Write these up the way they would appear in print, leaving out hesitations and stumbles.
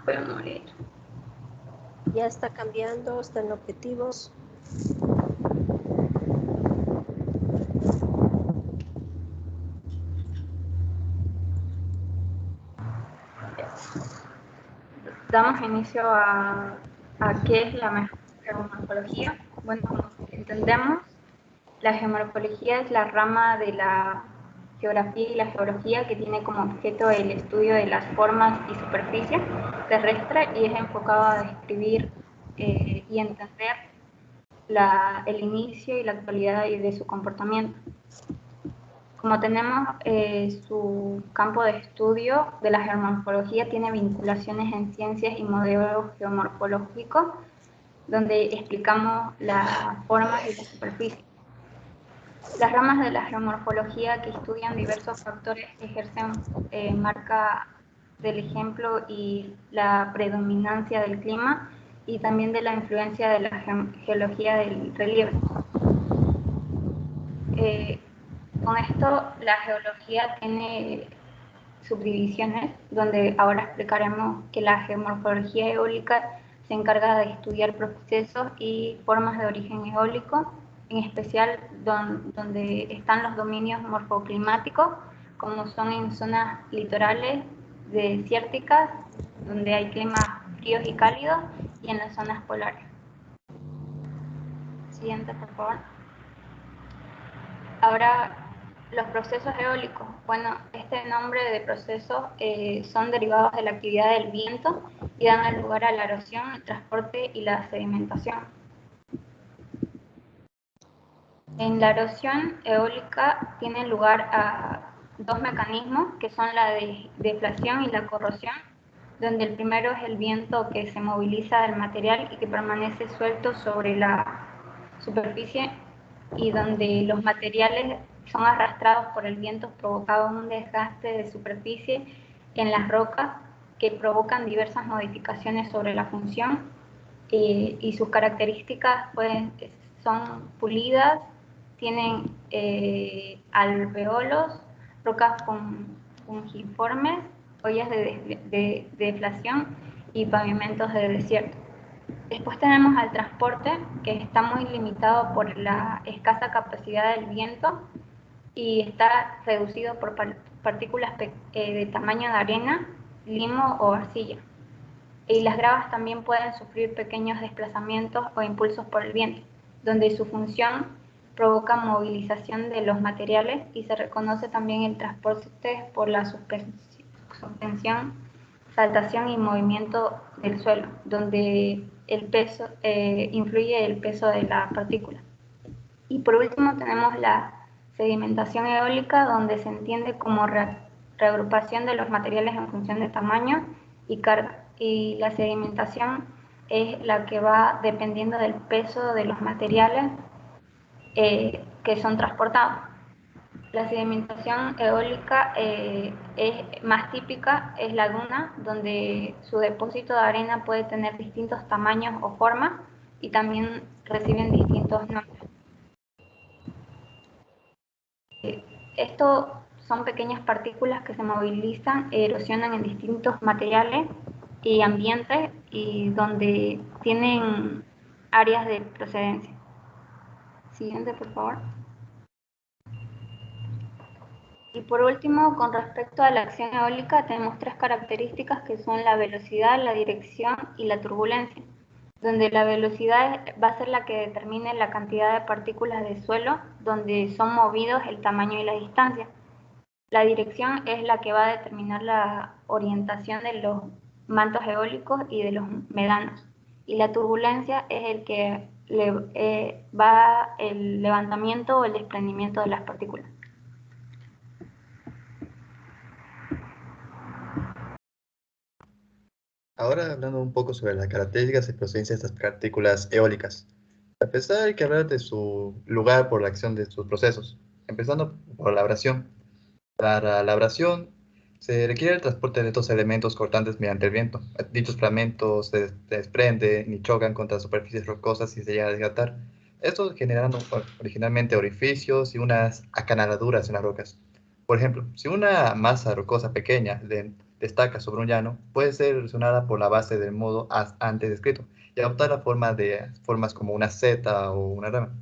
Podemos leer. Ya está cambiando, están objetivos. Damos inicio a qué es la geomorfología. Bueno, como entendemos, la geomorfología es la rama de la geografía y la geología que tiene como objeto el estudio de las formas y superficie terrestre y es enfocado a describir y entender el inicio y la actualidad de su comportamiento. Como tenemos su campo de estudio de la geomorfología tiene vinculaciones en ciencias y modelos geomorfológicos, donde explicamos las formas y la superficie. Las ramas de la geomorfología que estudian diversos factores ejercen marca del ejemplo y la predominancia del clima y también de la influencia de la geología del relieve. Con esto, la geología tiene subdivisiones, donde ahora explicaremos que la geomorfología eólica se encarga de estudiar procesos y formas de origen eólico, en especial donde están los dominios morfoclimáticos, como son en zonas litorales desérticas, donde hay climas fríos y cálidos, y en las zonas polares. Siguiente, por favor. Ahora, los procesos eólicos. Bueno, este nombre de procesos son derivados de la actividad del viento y dan lugar a la erosión, el transporte y la sedimentación. En la erosión eólica tienen lugar a dos mecanismos, que son la deflación y la corrosión, donde el primero es el viento que se moviliza del material y que permanece suelto sobre la superficie y donde los materiales son arrastrados por el viento provocando un desgaste de superficie en las rocas que provocan diversas modificaciones sobre la función y sus características son pulidas, tienen alveolos, rocas fungiformes, ollas de deflación y pavimentos de desierto. Después tenemos al transporte, que está muy limitado por la escasa capacidad del viento y está reducido por partículas de tamaño de arena, limo o arcilla. Y las gravas también pueden sufrir pequeños desplazamientos o impulsos por el viento, donde su función provoca movilización de los materiales y se reconoce también el transporte por la suspensión, saltación y movimiento del suelo, donde el peso influye el peso de la partícula. Y por último tenemos la sedimentación eólica, donde se entiende como reagrupación de los materiales en función de tamaño y carga. Y la sedimentación es la que va dependiendo del peso de los materiales que son transportados. La sedimentación eólica es más típica, es la duna, donde su depósito de arena puede tener distintos tamaños o formas y también reciben distintos nombres. Esto son pequeñas partículas que se movilizan e erosionan en distintos materiales y ambientes y donde tienen áreas de procedencia. Siguiente, por favor. Y por último, con respecto a la acción eólica, tenemos tres características que son la velocidad, la dirección y la turbulencia, donde la velocidad va a ser la que determine la cantidad de partículas de suelo, donde son movidos el tamaño y la distancia. La dirección es la que va a determinar la orientación de los mantos eólicos y de los médanos. Y la turbulencia es el que va el levantamiento o el desprendimiento de las partículas. Ahora hablando un poco sobre las características y procedencia de estas partículas eólicas. Para empezar hay que hablar de su lugar por la acción de sus procesos, empezando por la abrasión. Para la abrasión se requiere el transporte de estos elementos cortantes mediante el viento. Dichos fragmentos se desprenden y chocan contra superficies rocosas y se llegan a desgastar. Estos generando originalmente orificios y unas acanaladuras en las rocas. Por ejemplo, si una masa rocosa pequeña destaca sobre un llano puede ser erosionada por la base del modo antes descrito y adoptar la forma de formas como una seta o una rama,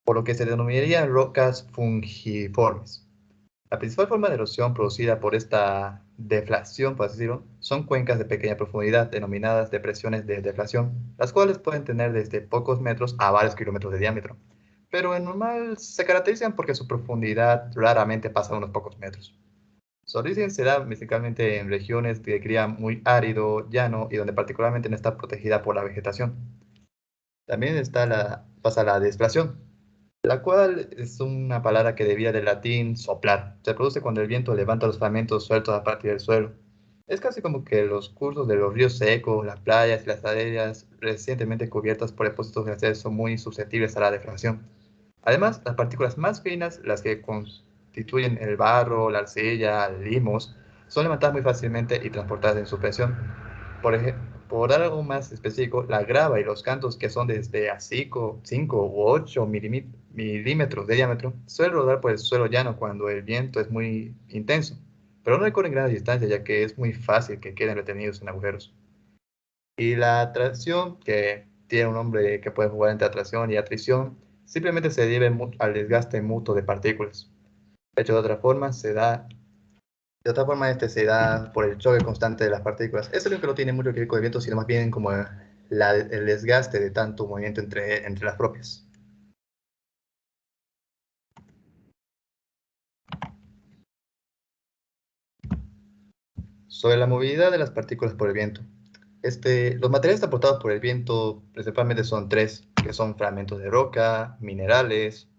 por lo que se denominarían rocas fungiformes. La principal forma de erosión producida por esta deflación, por así decirlo, son cuencas de pequeña profundidad denominadas depresiones de deflación, las cuales pueden tener desde pocos metros a varios kilómetros de diámetro, pero en normal se caracterizan porque su profundidad raramente pasa unos pocos metros. Su origen se da principalmente en regiones de clima muy árido, llano y donde particularmente no está protegida por la vegetación. También pasa la desplación, la cual es una palabra que deriva del latín soplar. Se produce cuando el viento levanta los fragmentos sueltos a partir del suelo. Es casi como que los cursos de los ríos secos, las playas y las áreas recientemente cubiertas por depósitos glaciares son muy susceptibles a la deflación. Además, las partículas más finas, las que constituyen el barro, la arcilla, limos, son levantadas muy fácilmente y transportadas en suspensión. Por dar algo más específico, la grava y los cantos que son desde a 5 u 8 milímetros de diámetro suelen rodar por el suelo llano cuando el viento es muy intenso, pero no recorren grandes distancias ya que es muy fácil que queden retenidos en agujeros. Y la atracción, que tiene un nombre que puede jugar entre atracción y atrición, simplemente se debe al desgaste mutuo de partículas. De hecho, de otra forma, este se da por el choque constante de las partículas. Eso es lo que no tiene mucho que ver con el viento, sino más bien como el desgaste de tanto movimiento entre las propias. Sobre la movilidad de las partículas por el viento. Los materiales transportados por el viento principalmente son tres, que son fragmentos de roca, minerales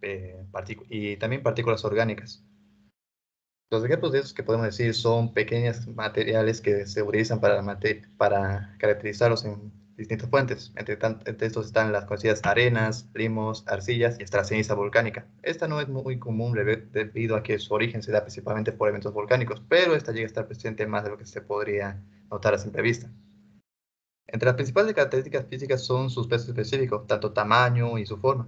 y también partículas orgánicas. Los ejemplos de esos que podemos decir son pequeños materiales que se utilizan para caracterizarlos en distintas fuentes. Entre estos están las conocidas arenas, limos, arcillas y hasta la ceniza volcánica. Esta no es muy común debido a que su origen se da principalmente por eventos volcánicos, pero esta llega a estar presente más de lo que se podría notar a simple vista. Entre las principales características físicas son sus pesos específicos, tanto tamaño y su forma.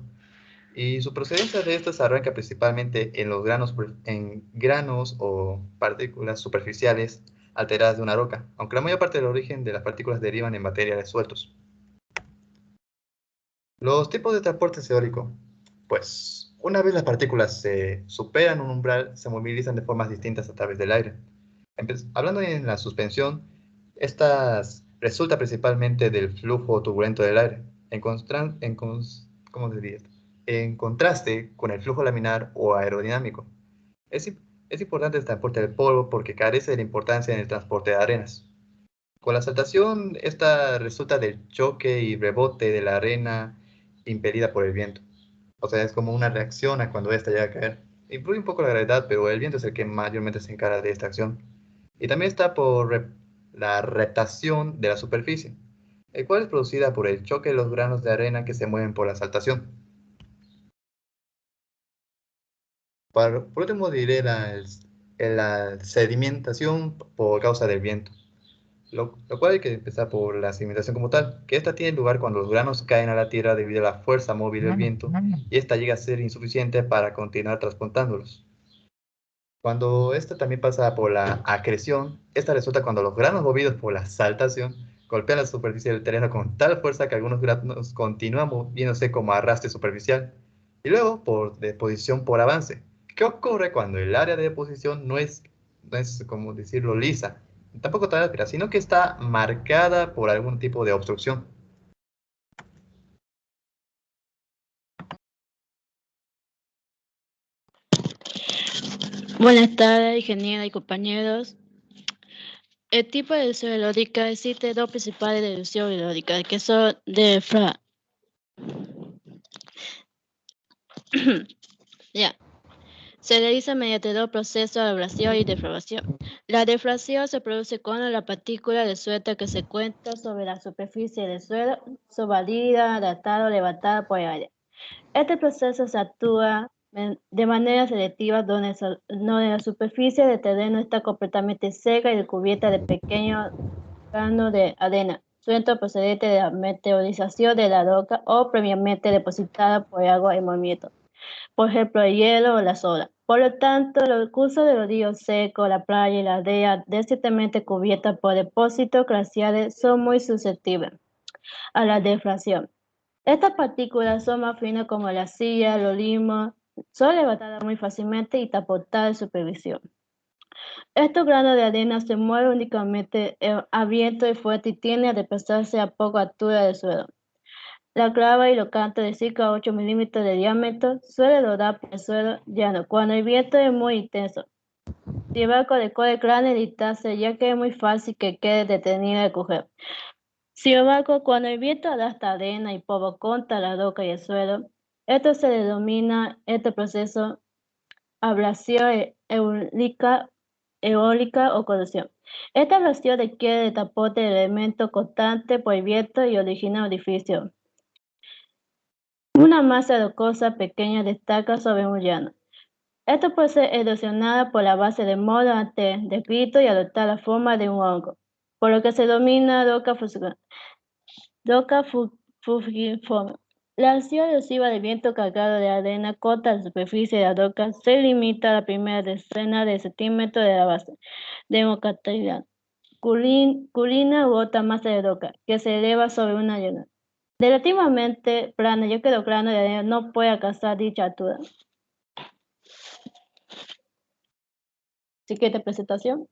Y su procedencia de estas arranca principalmente en granos o partículas superficiales alteradas de una roca, aunque la mayor parte del origen de las partículas derivan en materiales sueltos. Los tipos de transporte teórico. Pues, una vez las partículas se superan un umbral, se movilizan de formas distintas a través del aire. Hablando en la suspensión, estas resulta principalmente del flujo turbulento del aire, ¿cómo se diría esto? En contraste con el flujo laminar o aerodinámico. Es, es importante el transporte del polvo porque carece de la importancia en el transporte de arenas. Con la saltación, esta resulta del choque y rebote de la arena impelida por el viento. O sea, es como una reacción a cuando esta llega a caer. Influye un poco la gravedad, pero el viento es el que mayormente se encarga de esta acción. Y también está por la reptación de la superficie, el cual es producida por el choque de los granos de arena que se mueven por la saltación. Por último diré la sedimentación por causa del viento, lo cual hay que empezar por la sedimentación como tal, que esta tiene lugar cuando los granos caen a la tierra debido a la fuerza móvil del viento y esta llega a ser insuficiente para continuar transportándolos. Cuando esta también pasa por la acreción, esta resulta cuando los granos movidos por la saltación golpean la superficie del terreno con tal fuerza que algunos granos continúan moviéndose como arrastre superficial. Y luego por deposición por avance. ¿Qué ocurre cuando el área de deposición no es como decirlo, lisa? Tampoco tan áspera, sino que está marcada por algún tipo de obstrucción. Buenas tardes, ingeniera y compañeros. El tipo de erosión erótica existe dos principales de erosión erótica, que son Se realiza mediante dos procesos de ablación y deflagración. La deflagración se produce cuando la partícula de suelta que se encuentra sobre la superficie del suelo es valida, adaptada o levantada por el aire. Este proceso se actúa de manera selectiva donde la superficie del terreno está completamente seca y recubierta de pequeños granos de arena, suelto procedente de la meteorización de la roca o previamente depositada por agua en movimiento, por ejemplo el hielo o la soda. Por lo tanto, los cursos de los ríos secos, la playa y la aldea densamente cubiertas por depósitos glaciares son muy susceptibles a la deflación. Estas partículas son más finas como la arcilla, los limos, son levantadas muy fácilmente y transportadas de supervisión. Estos granos de arena se mueven únicamente a viento y fuerte y tienden a desplazarse a poca altura del suelo. La clava y los cantos de 5 a 8 milímetros de diámetro suelen rodar por el suelo llano cuando el viento es muy intenso. Si el barco recorre grandes distancias, ya que es muy fácil que quede detenido al coger. Sin embargo, cuando el viento arrastra arena y polvo contra la roca y el suelo, esto se denomina este proceso ablación eólica o corrosión. Esta ablación requiere el transporte de elementos constantes por el viento y origina orificios. Una masa rocosa pequeña destaca sobre un llano. Esto puede ser erosionada por la base de modo antes descrito y adoptar la forma de un hongo, por lo que se denomina roca fugiforme. La acción erosiva del viento cargado de arena contra la superficie de la roca se limita a la primera decena de centímetros de la base de un acantilado. Colina u otra masa de roca que se eleva sobre una llana relativamente plana, ya que los granos de arena no pueden alcanzar dicha altura. Siguiente presentación.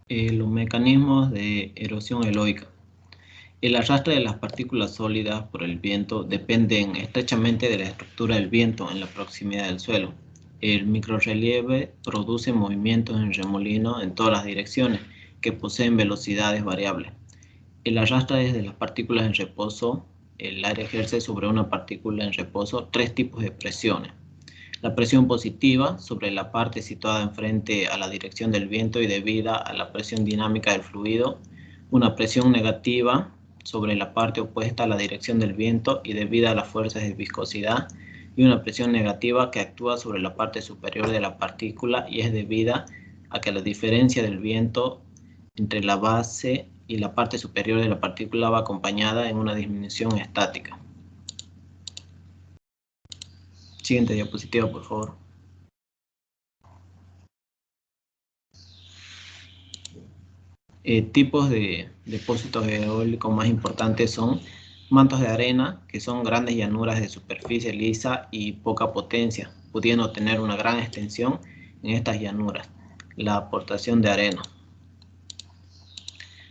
Los mecanismos de erosión eólica. El arrastre de las partículas sólidas por el viento dependen estrechamente de la estructura del viento en la proximidad del suelo. El microrrelieve produce movimientos en remolino en todas las direcciones que poseen velocidades variables. El arrastre desde las partículas en reposo. El aire ejerce sobre una partícula en reposo 3 tipos de presiones. La presión positiva sobre la parte situada enfrente a la dirección del viento y debida a la presión dinámica del fluido. Una presión negativa sobre la parte opuesta a la dirección del viento y debida a las fuerzas de viscosidad. Y una presión negativa que actúa sobre la parte superior de la partícula y es debida a que la diferencia del viento entre la base y la parte superior de la partícula va acompañada en una disminución estática. Siguiente diapositiva, por favor. Tipos de depósitos eólicos más importantes son mantos de arena, que son grandes llanuras de superficie lisa y poca potencia, pudiendo tener una gran extensión en estas llanuras. La aportación de arena.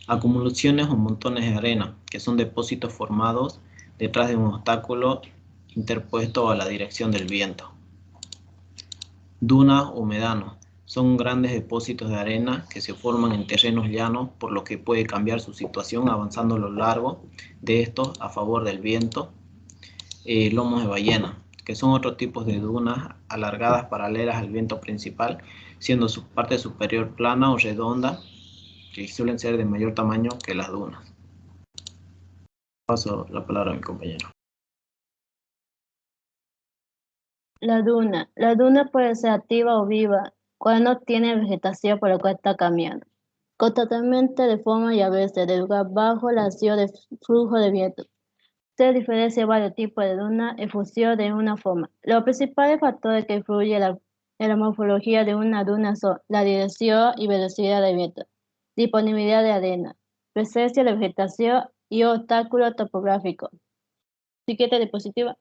Acumulaciones o montones de arena, que son depósitos formados detrás de un obstáculo interpuesto a la dirección del viento. Dunas o médanos. Son grandes depósitos de arena que se forman en terrenos llanos, por lo que puede cambiar su situación avanzando a lo largo de estos a favor del viento. Lomos de ballena, que son otros tipos de dunas alargadas paralelas al viento principal, siendo su parte superior plana o redonda, que suelen ser de mayor tamaño que las dunas. Paso la palabra a mi compañero. La duna puede ser activa o viva cuando no tiene vegetación por lo cual está cambiando constantemente de forma y a veces de lugar bajo la acción de flujo de viento. Se diferencian varios tipos de duna en función de una forma. Los principales factores que influyen en la morfología de una duna son la dirección y velocidad del viento, disponibilidad de arena, presencia de vegetación y obstáculos topográficos. Siguiente diapositiva.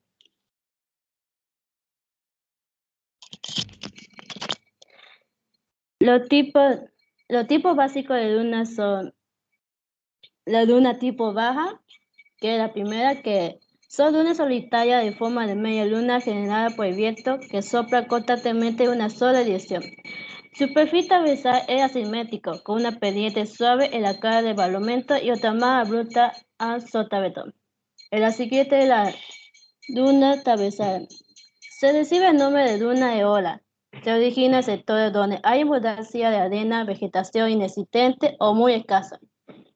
Los tipos básicos de dunas son la duna tipo baja, que es la primera, que son dunas solitarias de forma de media luna generada por el viento que sopla constantemente en una sola dirección. Superficie transversal es asimétrico, con una pendiente suave en la cara del basamento y otra más abrupta al sotabetón. En la siguiente, la duna transversal. Se recibe el nombre de duna de ola. Se origina en sectores donde hay abundancia de arena, vegetación inexistente o muy escasa,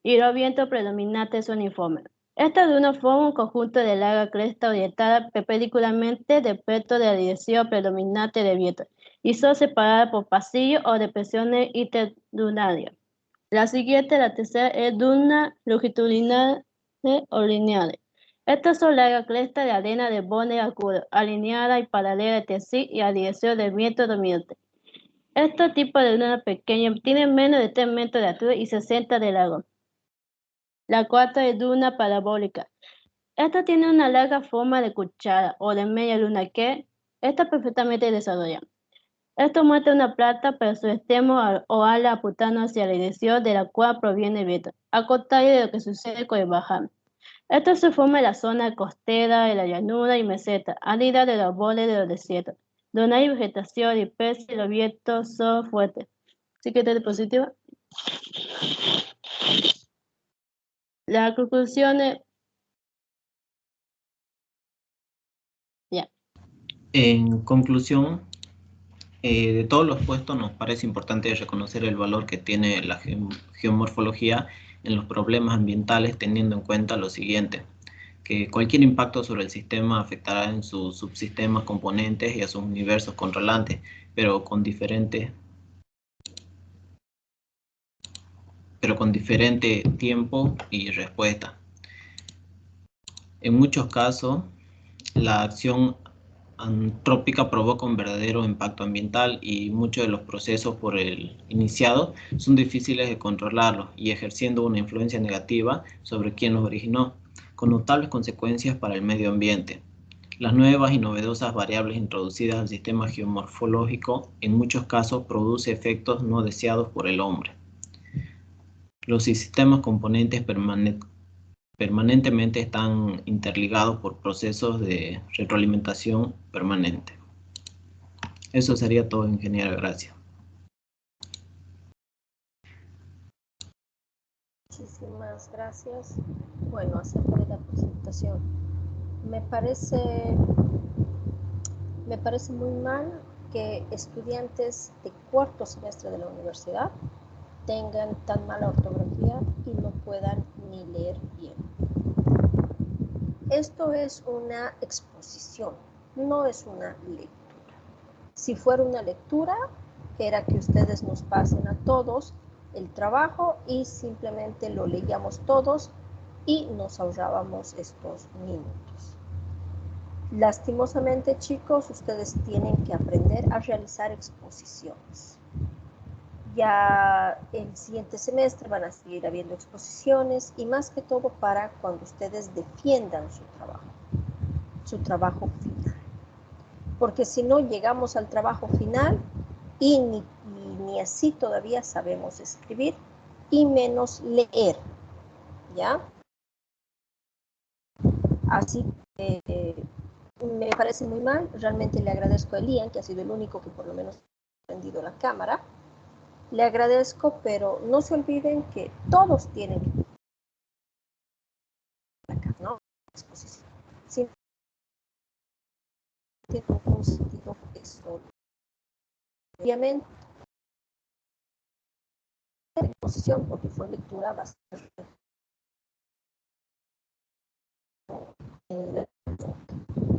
y los vientos predominantes son uniformes. Estas dunas forman un conjunto de larga cresta orientada perpendicularmente respecto de la dirección predominante del viento, y son separadas por pasillos o depresiones interdunarias. La siguiente, la tercera, es duna longitudinal o lineales. Estas son largas crestas de arena de borde agudo, alineada y paralela entre sí y a dirección del viento dominante. Este tipo de duna pequeña tiene menos de 3 metros de altura y 60 de largo. La cuarta es duna parabólica. Esta tiene una larga forma de cuchara o de media luna que está perfectamente desarrollada. Esto muestra una plata, pero su extremo o ala apuntando hacia la dirección de la cual proviene el viento, al contrario de lo que sucede con el baján. Esto se forma en la zona costera, de la llanura y meseta, árida de los bordes de los desiertos, donde hay vegetación dispersa y los vientos son fuertes. ¿Sí que está diapositiva? La conclusión es... Ya. En conclusión, de todos los puestos nos parece importante reconocer el valor que tiene la geomorfología en los problemas ambientales, teniendo en cuenta lo siguiente: que cualquier impacto sobre el sistema afectará en sus subsistemas, componentes y a sus universos controlantes, pero con diferente tiempo y respuesta. En muchos casos, la acción antrópica provoca un verdadero impacto ambiental y muchos de los procesos por él iniciados son difíciles de controlarlos y ejerciendo una influencia negativa sobre quien los originó, con notables consecuencias para el medio ambiente. Las nuevas y novedosas variables introducidas al sistema geomorfológico en muchos casos producen efectos no deseados por el hombre. Los sistemas componentes permanentemente están interligados por procesos de retroalimentación permanente. Eso sería todo, ingeniera. Gracias. Muchísimas gracias. Bueno, acerca de la presentación, me parece muy mal que estudiantes de cuarto semestre de la universidad tengan tan mala ortografía y no puedan ni leer bien. Esto es una exposición, no es una lectura. Si fuera una lectura, era que ustedes nos pasen a todos el trabajo y simplemente lo leíamos todos y nos ahorrábamos estos minutos. Lastimosamente, chicos, ustedes tienen que aprender a realizar exposiciones. Ya el siguiente semestre van a seguir habiendo exposiciones y más que todo para cuando ustedes defiendan su trabajo final. Porque si no llegamos al trabajo final y ni así todavía sabemos escribir y menos leer, ¿ya? Así que me parece muy mal. Realmente le agradezco a Elian, que ha sido el único que por lo menos ha prendido la cámara. Le agradezco, pero no se olviden que todos tienen que ¿no? Exposición. Sí, tiene un sentido eso. Obviamente, exposición, porque fue lectura, va a ser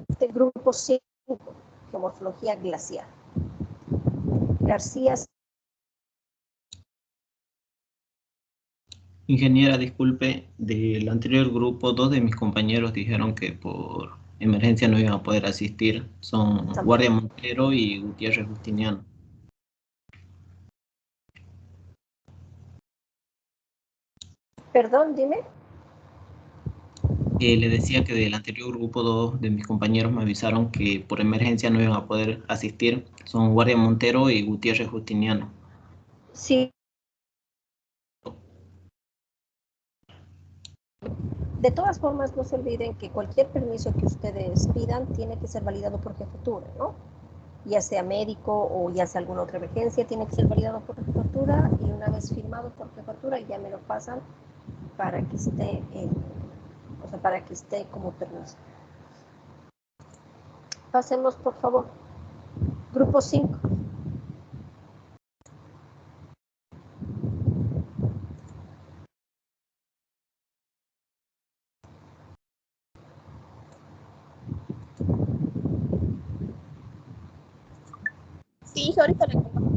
este grupo 5, geomorfología glacial. García. Ingeniera, disculpe, del anterior grupo, 2 de mis compañeros dijeron que por emergencia no iban a poder asistir. Son Guardia Montero y Gutiérrez Justiniano. Perdón, dime. Le decía que del anterior grupo, 2 de mis compañeros me avisaron que por emergencia no iban a poder asistir. Son Guardia Montero y Gutiérrez Justiniano. Sí. De todas formas, no se olviden que cualquier permiso que ustedes pidan tiene que ser validado por jefatura, ¿no? Ya sea médico o ya sea alguna otra emergencia, tiene que ser validado por jefatura y una vez firmado por jefatura ya me lo pasan para que esté, para que esté como permiso. Pasemos, por favor. Grupo 5. Sí, ahorita le comparto.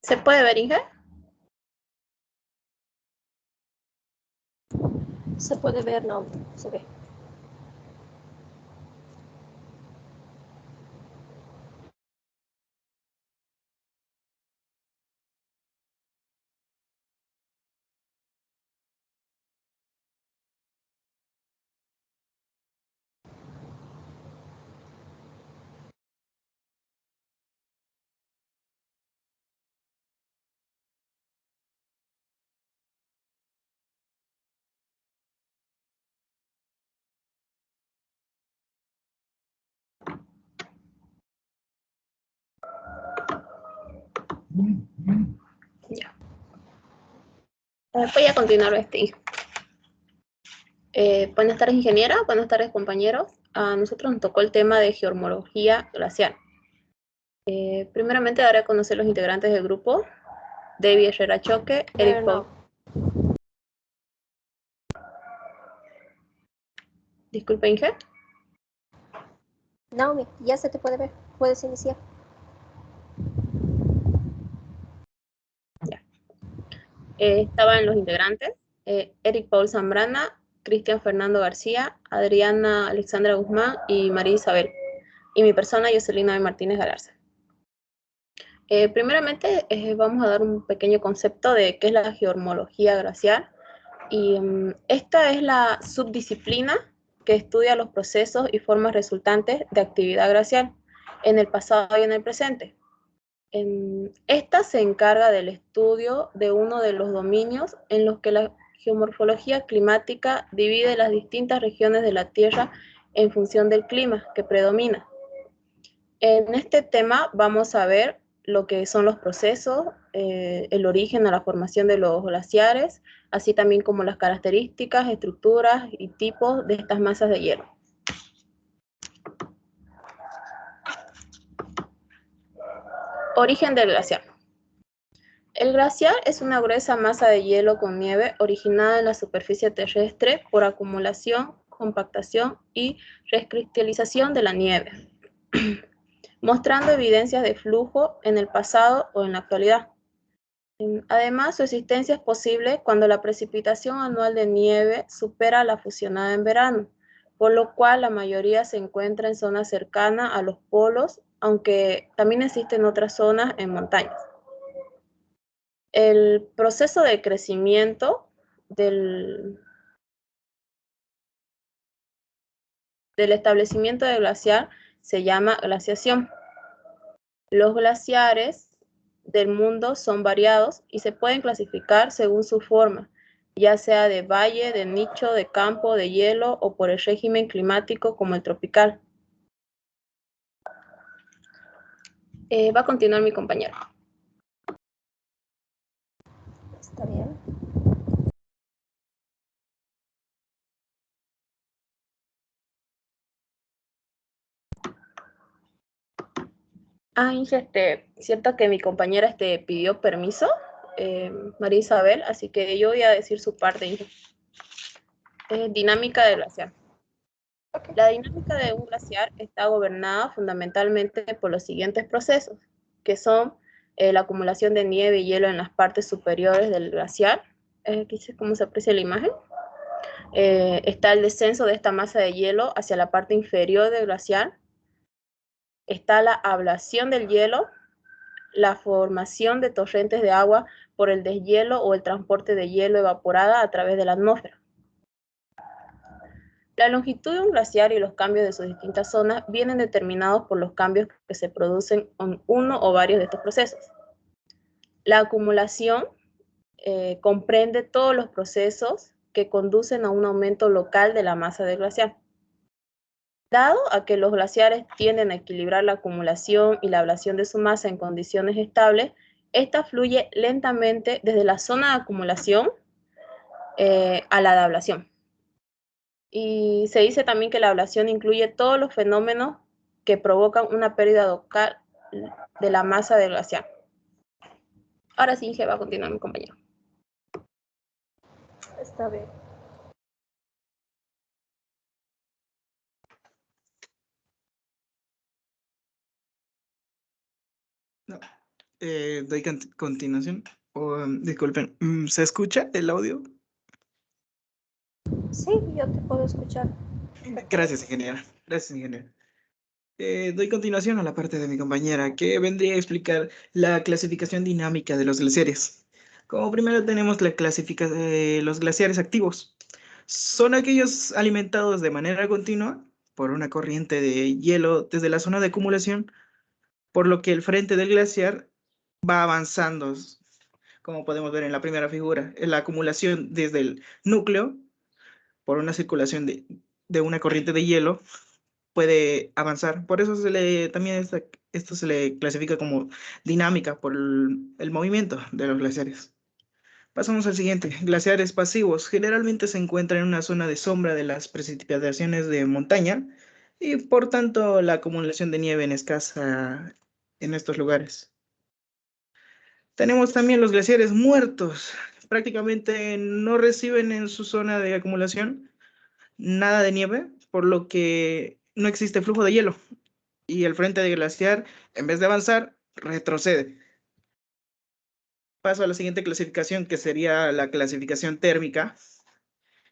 ¿Se puede ver, Inge? Se puede ver, no, se ve. Ya. Voy a continuar, Inge. Buenas tardes, ingeniera. Buenas tardes, compañeros. A nosotros nos tocó el tema de geomorfología glacial. Primeramente daré a conocer los integrantes del grupo. David Herrera Choque, Eric Paul. Disculpe, Inge. Naomi, ya se te puede ver. Puedes iniciar. Ya. Estaban los integrantes. Eric Paul Zambrana, Cristian Fernando García, Adriana Alexandra Guzmán y María Isabel. Y mi persona, Jocelina de Martínez Galarza. Primeramente, vamos a dar un pequeño concepto de qué es la geomorfología glacial. Y esta es la subdisciplina que estudia los procesos y formas resultantes de actividad glacial en el pasado y en el presente. Esta se encarga del estudio de uno de los dominios en los que la geomorfología climática divide las distintas regiones de la Tierra en función del clima que predomina. En este tema vamos a ver lo que son los procesos, el origen a la formación de los glaciares, así también como las características, estructuras y tipos de estas masas de hielo. Origen del glaciar. El glaciar es una gruesa masa de hielo con nieve originada en la superficie terrestre por acumulación, compactación y recristalización de la nieve, mostrando evidencias de flujo en el pasado o en la actualidad. Además, su existencia es posible cuando la precipitación anual de nieve supera la fusionada en verano, por lo cual la mayoría se encuentra en zonas cercanas a los polos, aunque también existen otras zonas en montañas. El proceso de crecimiento del establecimiento del glaciar se llama glaciación. Los glaciares del mundo son variados y se pueden clasificar según su forma, ya sea de valle, de nicho, de campo, de hielo o por el régimen climático como el tropical. Va a continuar mi compañero. Está bien. Inge, cierto que mi compañera pidió permiso, María Isabel, así que yo voy a decir su parte, Inge. Dinámica del glaciar. Okay. La dinámica de un glaciar está gobernada fundamentalmente por los siguientes procesos, que son la acumulación de nieve y hielo en las partes superiores del glaciar. Aquí es como se aprecia la imagen. Está el descenso de esta masa de hielo hacia la parte inferior del glaciar. Está la ablación del hielo, la formación de torrentes de agua por el deshielo o el transporte de hielo evaporada a través de la atmósfera. La longitud de un glaciar y los cambios de sus distintas zonas vienen determinados por los cambios que se producen en uno o varios de estos procesos. La acumulación comprende todos los procesos que conducen a un aumento local de la masa del glaciar. Dado a que los glaciares tienden a equilibrar la acumulación y la ablación de su masa en condiciones estables, esta fluye lentamente desde la zona de acumulación a la de ablación. Y se dice también que la ablación incluye todos los fenómenos que provocan una pérdida local de la masa del glaciar. Ahora sí, Inge, va a continuar mi compañero. Está bien. Doy continuación. Disculpen, ¿se escucha el audio? Sí, yo te puedo escuchar. Gracias, ingeniera. Gracias, ingeniera. Doy continuación a la parte de mi compañera, que vendría a explicar la clasificación dinámica de los glaciares. Como primero tenemos la clasificación de los glaciares activos. Son aquellos alimentados de manera continua por una corriente de hielo desde la zona de acumulación, por lo que el frente del glaciar va avanzando, como podemos ver en la primera figura, en la acumulación desde el núcleo por una circulación de una corriente de hielo puede avanzar. Por eso también esto se le clasifica como dinámica por el movimiento de los glaciares. Pasamos al siguiente. Glaciares pasivos. Generalmente se encuentran en una zona de sombra de las precipitaciones de montaña y por tanto la acumulación de nieve es escasa en estos lugares. Tenemos también los glaciares muertos. Prácticamente no reciben en su zona de acumulación nada de nieve, por lo que no existe flujo de hielo. Y el frente de glaciar, en vez de avanzar, retrocede. Paso a la siguiente clasificación, que sería la clasificación térmica,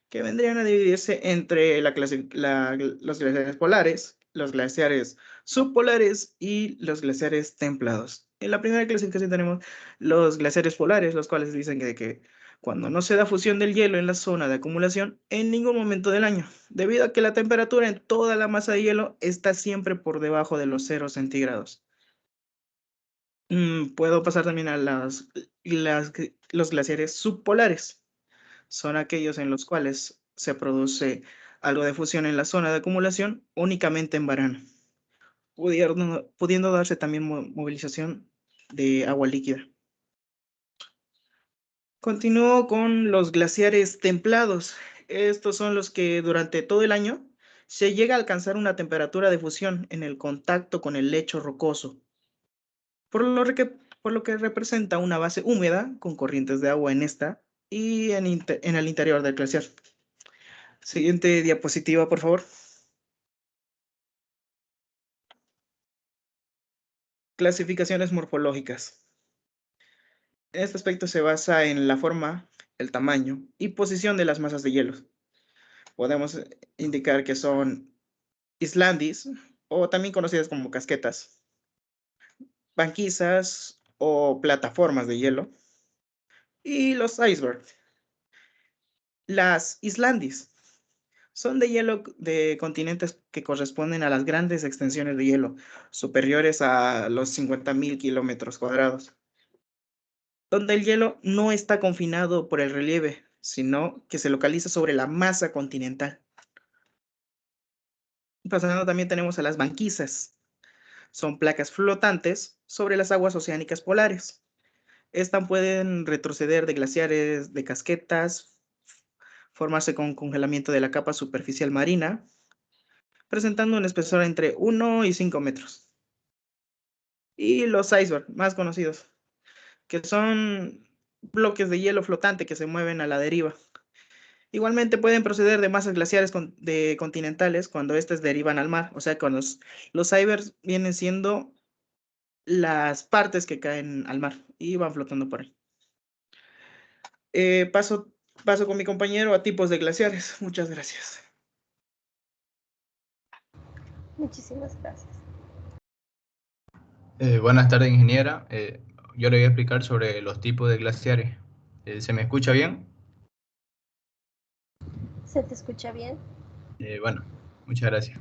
que vendrían a dividirse entre los glaciares polares, los glaciares subpolares y los glaciares templados. En la primera clasificación tenemos los glaciares polares, los cuales dicen que cuando no se da fusión del hielo en la zona de acumulación en ningún momento del año, debido a que la temperatura en toda la masa de hielo está siempre por debajo de los 0 centígrados. Puedo pasar también a los glaciares subpolares. Son aquellos en los cuales se produce algo de fusión en la zona de acumulación únicamente en verano, pudiendo darse también movilización de agua líquida. Continúo con los glaciares templados. Estos son los que durante todo el año se llega a alcanzar una temperatura de fusión en el contacto con el lecho rocoso, por lo que representa una base húmeda con corrientes de agua en esta y en el interior del glaciar. Siguiente diapositiva, por favor. Clasificaciones morfológicas. Este aspecto se basa en la forma, el tamaño y posición de las masas de hielo. Podemos indicar que son islandis, o también conocidas como casquetas, banquisas o plataformas de hielo, y los icebergs. Las islandis son de hielo de continentes que corresponden a las grandes extensiones de hielo, superiores a los 50.000 kilómetros cuadrados, donde el hielo no está confinado por el relieve, sino que se localiza sobre la masa continental. Pasando también tenemos a las banquisas. Son placas flotantes sobre las aguas oceánicas polares. Estas pueden retroceder de glaciares, de casquetas, formarse con congelamiento de la capa superficial marina, presentando un espesor entre 1 y 5 metros. Y los icebergs, más conocidos, que son bloques de hielo flotante que se mueven a la deriva. Igualmente pueden proceder de masas glaciares continentales cuando éstas derivan al mar. O sea, cuando los icebergs vienen siendo las partes que caen al mar y van flotando por ahí. Paso con mi compañero a tipos de glaciares. Muchas gracias. Muchísimas gracias. Buenas tardes, ingeniera. Yo le voy a explicar sobre los tipos de glaciares. ¿Se me escucha bien? ¿Se te escucha bien? Bueno, muchas gracias.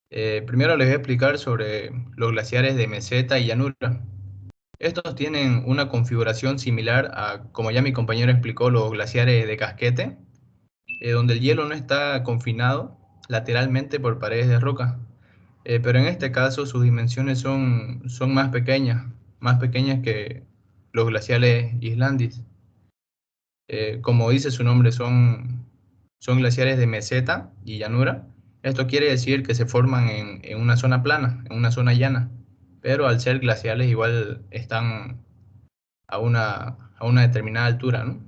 Primero les voy a explicar sobre los glaciares de meseta y llanura. Estos tienen una configuración similar a, como ya mi compañero explicó, los glaciares de casquete, donde el hielo no está confinado lateralmente por paredes de roca. Pero en este caso sus dimensiones son más pequeñas que los glaciares islandis. Como dice su nombre, son glaciares de meseta y llanura. Esto quiere decir que se forman en una zona plana, en una zona llana, pero al ser glaciales igual están a una determinada altura, ¿no?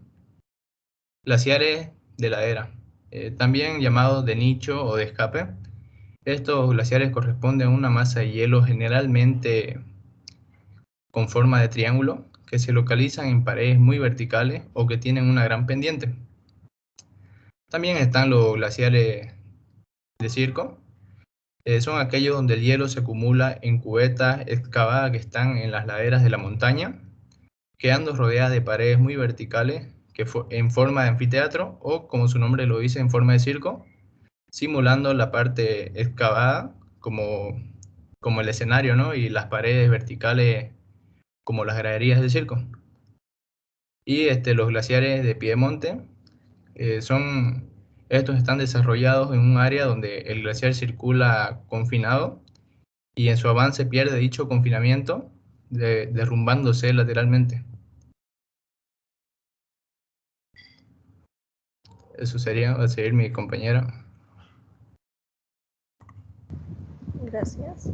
Glaciares de ladera, también llamados de nicho o de escape. Estos glaciares corresponden a una masa de hielo generalmente con forma de triángulo que se localizan en paredes muy verticales o que tienen una gran pendiente. También están los glaciares de circo. Son aquellos donde el hielo se acumula en cubetas excavadas que están en las laderas de la montaña, quedando rodeadas de paredes muy verticales en forma de anfiteatro o, como su nombre lo dice, en forma de circo, simulando la parte excavada como el escenario, ¿no? Y las paredes verticales como las graderías del circo. Y los glaciares de piedemonte estos están desarrollados en un área donde el glaciar circula confinado y en su avance pierde dicho confinamiento, derrumbándose lateralmente. Eso sería, va a seguir mi compañera. Gracias.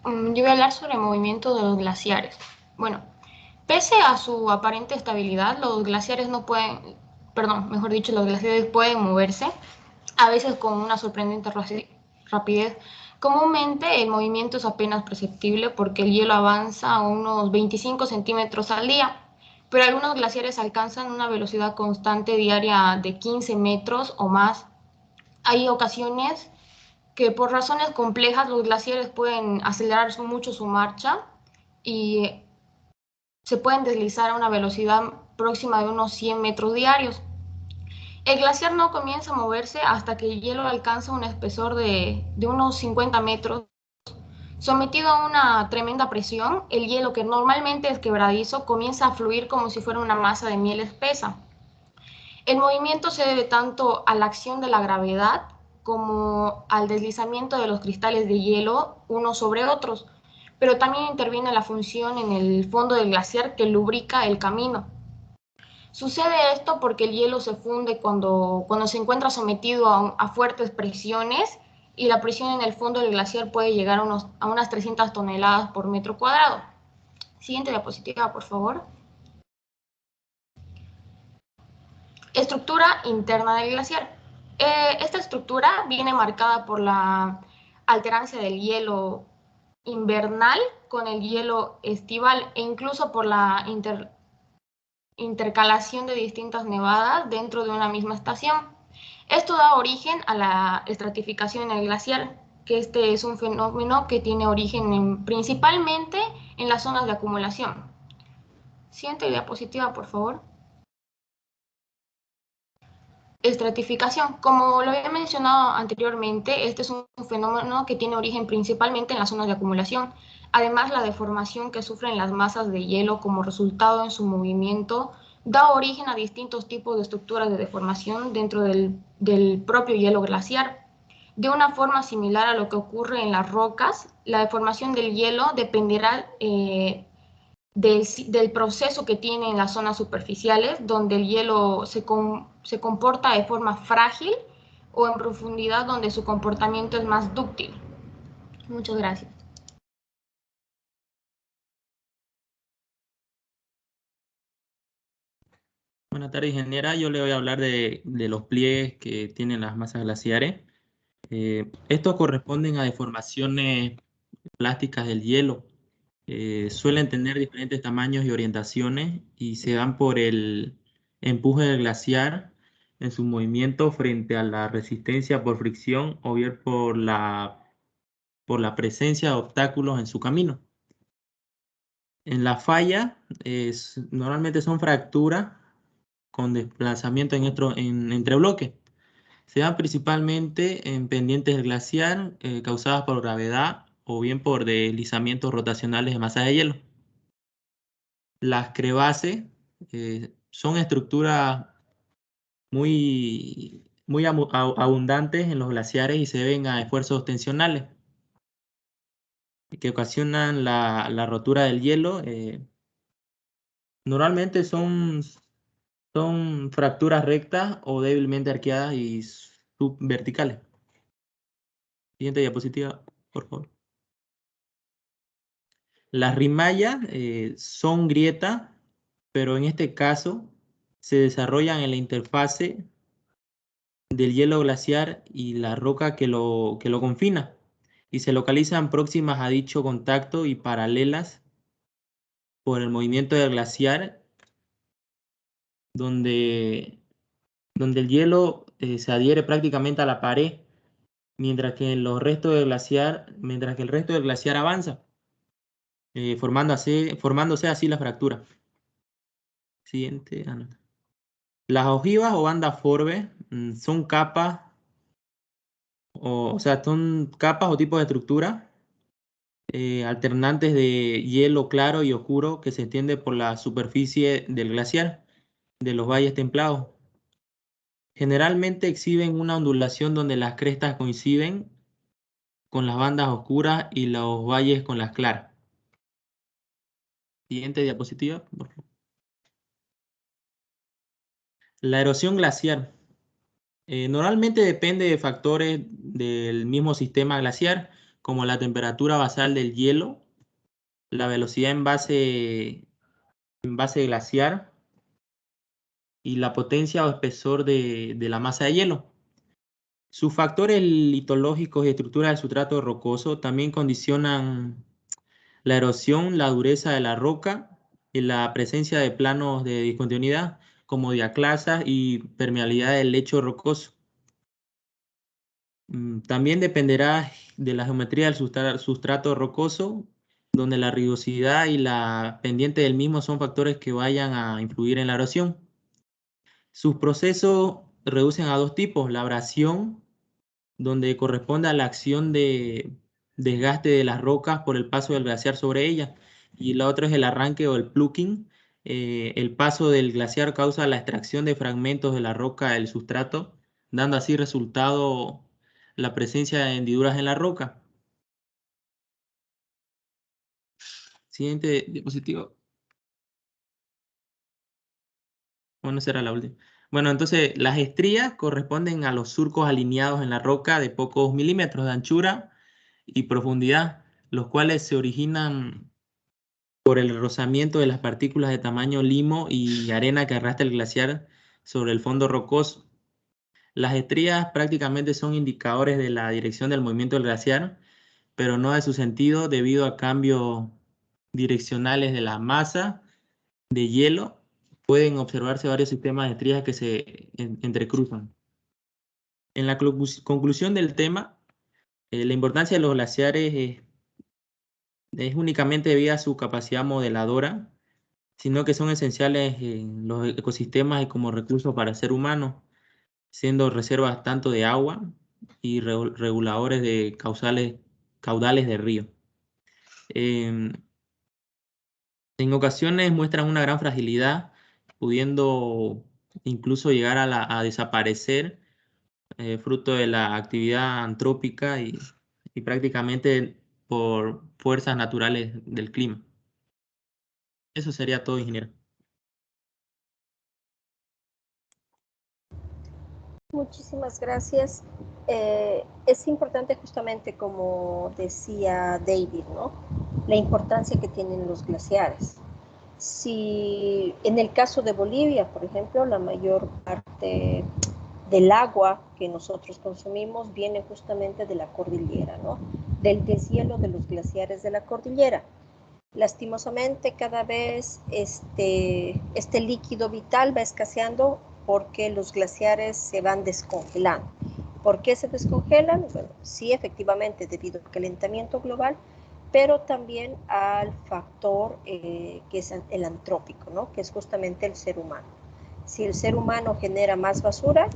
Yo voy a hablar sobre el movimiento de los glaciares. Bueno, pese a su aparente estabilidad, los glaciares no pueden, perdón, mejor dicho, los glaciares pueden moverse, a veces con una sorprendente rapidez. Comúnmente el movimiento es apenas perceptible porque el hielo avanza a unos 25 centímetros al día, pero algunos glaciares alcanzan una velocidad constante diaria de 15 metros o más. Hay ocasiones que por razones complejas los glaciares pueden acelerar mucho su marcha y se pueden deslizar a una velocidad próxima de unos 100 metros diarios. El glaciar no comienza a moverse hasta que el hielo alcanza un espesor de unos 50 metros. Sometido a una tremenda presión, el hielo, que normalmente es quebradizo, comienza a fluir como si fuera una masa de miel espesa. El movimiento se debe tanto a la acción de la gravedad como al deslizamiento de los cristales de hielo unos sobre otros, pero también interviene la función en el fondo del glaciar que lubrica el camino. Sucede esto porque el hielo se funde cuando se encuentra sometido a fuertes presiones y la presión en el fondo del glaciar puede llegar a unas 300 toneladas por metro cuadrado. Siguiente diapositiva, por favor. Estructura interna del glaciar. Esta estructura viene marcada por la alterancia del hielo invernal con el hielo estival e incluso por la intercalación de distintas nevadas dentro de una misma estación. Esto da origen a la estratificación en el glaciar, que este es un fenómeno que tiene origen principalmente en las zonas de acumulación. Siguiente diapositiva, por favor. Estratificación. Como lo había mencionado anteriormente, este es un fenómeno que tiene origen principalmente en las zonas de acumulación. Además, la deformación que sufren las masas de hielo como resultado en su movimiento da origen a distintos tipos de estructuras de deformación dentro del propio hielo glaciar. De una forma similar a lo que ocurre en las rocas, la deformación del hielo dependerá del proceso que tiene en las zonas superficiales, donde el hielo se comporta de forma frágil, o en profundidad, donde su comportamiento es más dúctil. Muchas gracias. Buenas tardes, ingeniera. Yo le voy a hablar de los pliegues que tienen las masas glaciares. Estos corresponden a deformaciones plásticas del hielo. Suelen tener diferentes tamaños y orientaciones y se dan por el empuje del glaciar en su movimiento frente a la resistencia por fricción o bien por la presencia de obstáculos en su camino. En la falla normalmente son fracturas con desplazamiento entre bloques. Se dan principalmente en pendientes del glaciar causadas por gravedad o bien por deslizamientos rotacionales de masa de hielo. Las crevaces son estructuras muy abundantes en los glaciares y se deben a esfuerzos tensionales que ocasionan la rotura del hielo. Normalmente son fracturas rectas o débilmente arqueadas y subverticales. Siguiente diapositiva, por favor. Las rimallas son grietas, pero en este caso se desarrollan en la interfase del hielo glaciar y la roca que lo confina. y se localizan próximas a dicho contacto y paralelas por el movimiento del glaciar, donde el hielo se adhiere prácticamente a la pared, mientras que el resto del glaciar avanza, formándose así la fractura. Siguiente. Las ojivas o bandas Forbes son capas, son capas o tipos de estructura alternantes de hielo claro y oscuro que se extiende por la superficie del glaciar de los valles templados. Generalmente exhiben una ondulación donde las crestas coinciden con las bandas oscuras y los valles con las claras. Siguiente diapositiva, por favor. La erosión glaciar. Normalmente depende de factores del mismo sistema glaciar, como la temperatura basal del hielo, la velocidad en base glaciar y la potencia o espesor de la masa de hielo. Sus factores litológicos y estructura del sustrato rocoso también condicionan la erosión, la dureza de la roca y la presencia de planos de discontinuidad como diaclasas y permeabilidad del lecho rocoso. También dependerá de la geometría del sustrato rocoso, donde la rugosidad y la pendiente del mismo son factores que vayan a influir en la erosión. Sus procesos reducen a dos tipos: la abrasión, donde corresponde a la acción de desgaste de las rocas por el paso del glaciar sobre ellas, y la otra es el arranque o el plucking. El paso del glaciar causa la extracción de fragmentos de la roca del sustrato, dando así resultado la presencia de hendiduras en la roca. Siguiente diapositiva. Bueno, será la última. Bueno, entonces las estrías corresponden a los surcos alineados en la roca de pocos milímetros de anchura y profundidad, los cuales se originan por el rozamiento de las partículas de tamaño limo y arena que arrastra el glaciar sobre el fondo rocoso. Las estrías prácticamente son indicadores de la dirección del movimiento del glaciar, pero no de su sentido debido a cambios direccionales de la masa de hielo. Pueden observarse varios sistemas de estrías que se entrecruzan. En la conclusión del tema, la importancia de los glaciares es únicamente debido a su capacidad modeladora, sino que son esenciales en los ecosistemas y como recursos para el ser humano, siendo reservas tanto de agua y reguladores de caudales de río. En ocasiones muestran una gran fragilidad, pudiendo incluso llegar a desaparecer fruto de la actividad antrópica y prácticamente por fuerzas naturales del clima. Eso sería todo, ingeniero. Muchísimas gracias. Es importante justamente, como decía David, ¿no? La importancia que tienen los glaciares. Si en el caso de Bolivia, por ejemplo, la mayor parte del agua que nosotros consumimos viene justamente de la cordillera, ¿no? Del deshielo de los glaciares de la cordillera. Lastimosamente, cada vez este líquido vital va escaseando porque los glaciares se van descongelando. ¿Por qué se descongelan? Bueno, sí, efectivamente, debido al calentamiento global, pero también al factor que es el antrópico, ¿no? Que es justamente el ser humano. Si el ser humano genera más basura,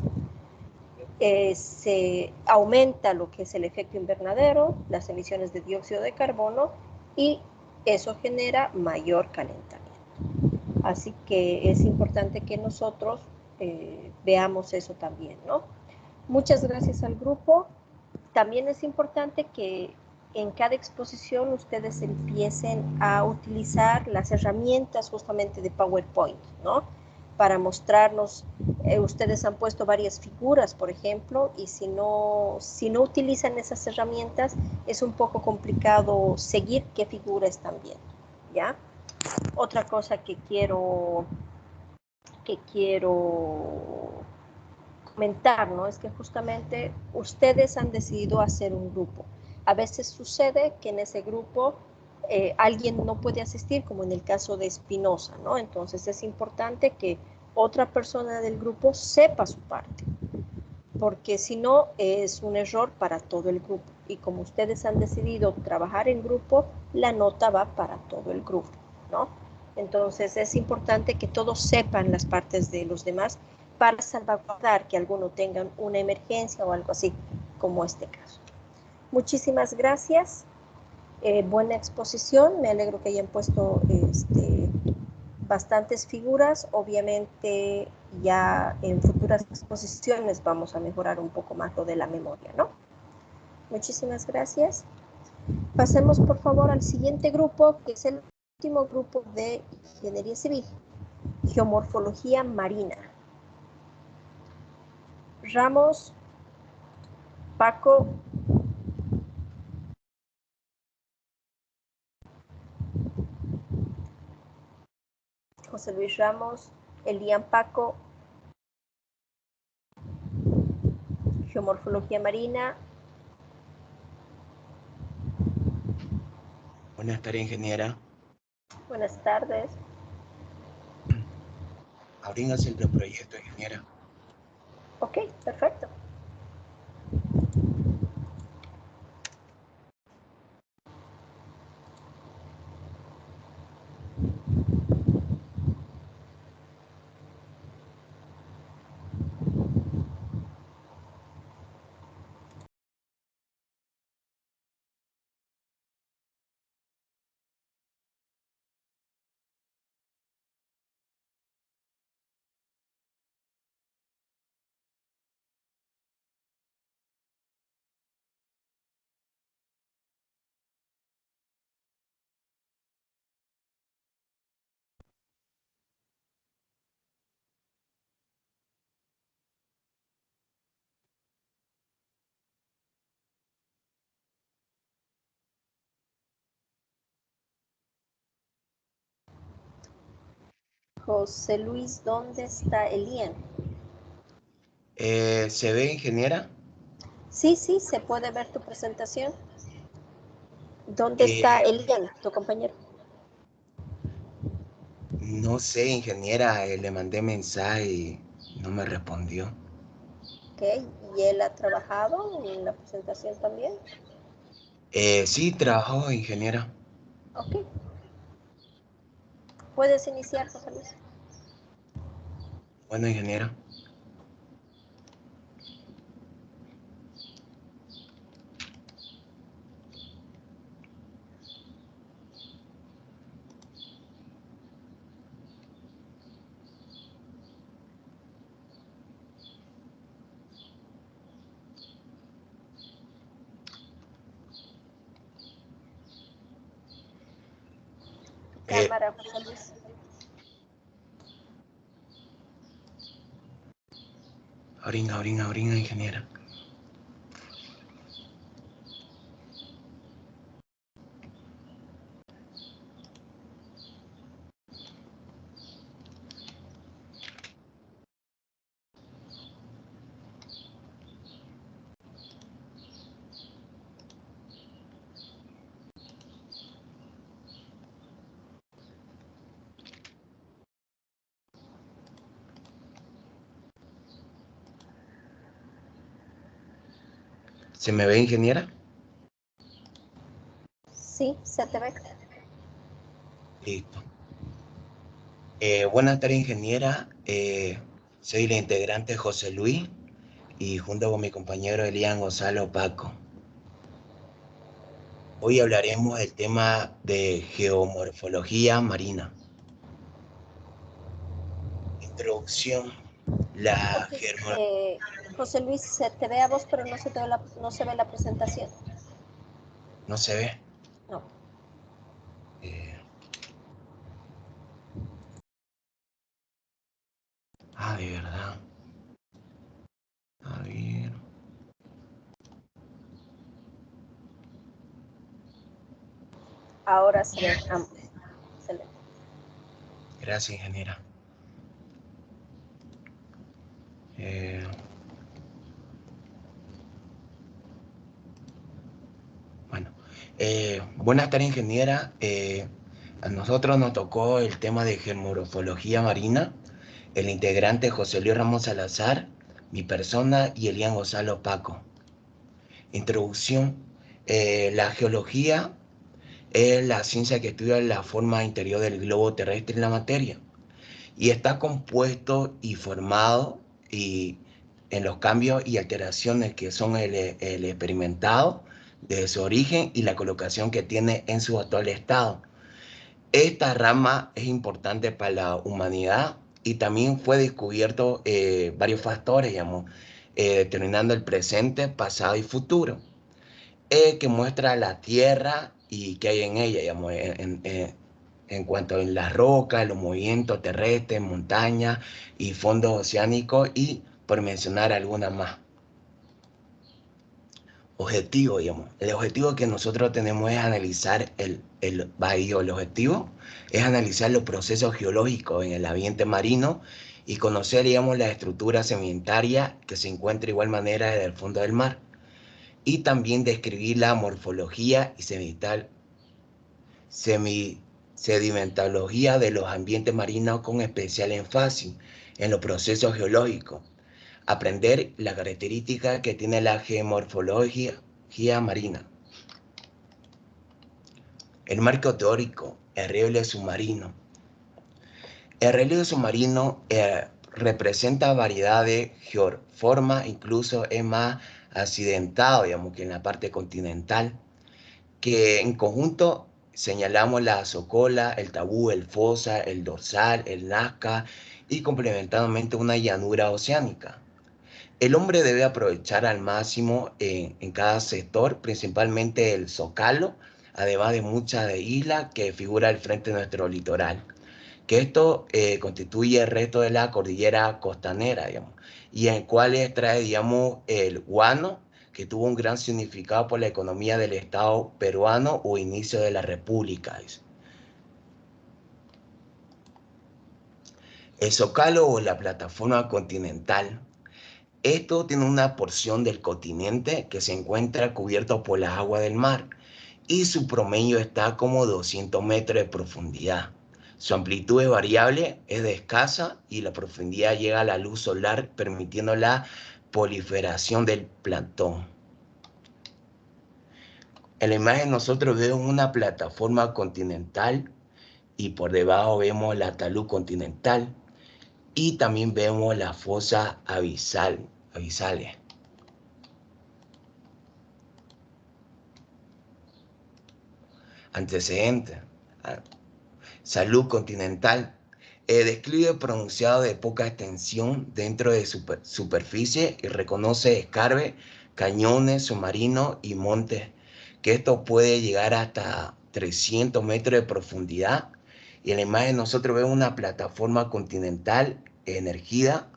se aumenta lo que es el efecto invernadero, las emisiones de dióxido de carbono, y eso genera mayor calentamiento. Así que es importante que nosotros veamos eso también, ¿no? Muchas gracias al grupo. También es importante que en cada exposición ustedes empiecen a utilizar las herramientas justamente de PowerPoint, ¿no? Para mostrarnos, ustedes han puesto varias figuras, por ejemplo, y si no utilizan esas herramientas, es un poco complicado seguir qué figura están viendo, ¿ya? Otra cosa que quiero comentar, ¿no? Es que justamente ustedes han decidido hacer un grupo. A veces sucede que en ese grupo alguien no puede asistir, como en el caso de Espinosa, ¿no? Entonces es importante que otra persona del grupo sepa su parte, porque si no es un error para todo el grupo. Y como ustedes han decidido trabajar en grupo, la nota va para todo el grupo, ¿no? Entonces es importante que todos sepan las partes de los demás para salvaguardar que alguno tenga una emergencia o algo así, como este caso. Muchísimas gracias. Buena exposición. Me alegro que hayan puesto bastantes figuras. Obviamente ya en futuras exposiciones vamos a mejorar un poco más lo de la memoria, ¿no? Muchísimas gracias. Pasemos por favor al siguiente grupo, que es el último grupo de Ingeniería Civil, Geomorfología Marina. Ramos, Paco, José Luis Ramos, Elian Paco, Geomorfología Marina. Buenas tardes, ingeniera. Buenas tardes. Abrin hacia el proyecto, ingeniera. Ok, perfecto. José Luis, ¿dónde está Elian? ¿Se ve, ingeniera? Sí, sí, se puede ver tu presentación. ¿Dónde está Elian, tu compañero? No sé, ingeniera, le mandé mensaje y no me respondió. Ok, ¿y él ha trabajado en la presentación también? Sí, trabajó, ingeniera. Ok. Puedes iniciar, José Luis. Bueno, ingeniera. Cámara, José Luis. Abrin, ingeniera. ¿Se me ve, ingeniera? Sí, se te ve. Listo. Buenas tardes, ingeniera. Soy la integrante José Luis y junto con mi compañero Elian Gonzalo Paco. Hoy hablaremos del tema de geomorfología marina. Introducción. José Luis, se te ve a vos, pero no se ve la presentación. ¿No se ve? No. De verdad. A ver. Ahora se ve. Excelente. Gracias, ingeniera. Buenas tardes, ingeniera. A nosotros nos tocó el tema de geomorfología marina. El integrante José Luis Ramos Salazar, mi persona y Elian Gonzalo Paco. Introducción. La geología es la ciencia que estudia la forma interior del globo terrestre en la materia y está compuesto y formado en los cambios y alteraciones que son el experimentado de su origen y la colocación que tiene en su actual estado. Esta rama es importante para la humanidad y también fue descubierto varios factores, digamos, determinando el presente, pasado y futuro, que muestra la Tierra y qué hay en ella, digamos, en cuanto a las rocas, los movimientos terrestres, montañas y fondos oceánicos, y por mencionar algunas más. Objetivo, digamos. El objetivo que nosotros tenemos es analizar el objetivo es analizar los procesos geológicos en el ambiente marino y conocer, digamos, la estructura sedimentaria que se encuentra de igual manera desde el fondo del mar. Y también describir la morfología y sedimentología de los ambientes marinos con especial énfasis en los procesos geológicos. Aprender la característica que tiene la geomorfología marina. El marco teórico, el relieve submarino. El relieve submarino representa variedad de geoformas, incluso es más accidentado, digamos, que en la parte continental, que en conjunto señalamos la Socola, el Tabú, el Fosa, el Dorsal, el Nazca y complementadamente una llanura oceánica. El hombre debe aprovechar al máximo en cada sector, principalmente el Zocalo, además de muchas islas que figura al frente de nuestro litoral, que esto constituye el resto de la cordillera costanera, digamos, y en el cual trae, digamos, el guano, que tuvo un gran significado por la economía del Estado peruano o inicio de la República. El Zocalo o la plataforma continental. Esto tiene una porción del continente que se encuentra cubierto por las aguas del mar y su promedio está como 200 metros de profundidad. Su amplitud es variable, es de escasa y la profundidad llega a la luz solar permitiendo la proliferación del plancton. En la imagen nosotros vemos una plataforma continental y por debajo vemos la talud continental y también vemos la fosa abisales. Antecedentes. Salud continental. Describe pronunciado de poca extensión dentro de superficie y reconoce escarbe, cañones, submarinos y montes, que esto puede llegar hasta 300 metros de profundidad. Y en la imagen nosotros vemos una plataforma continental emergida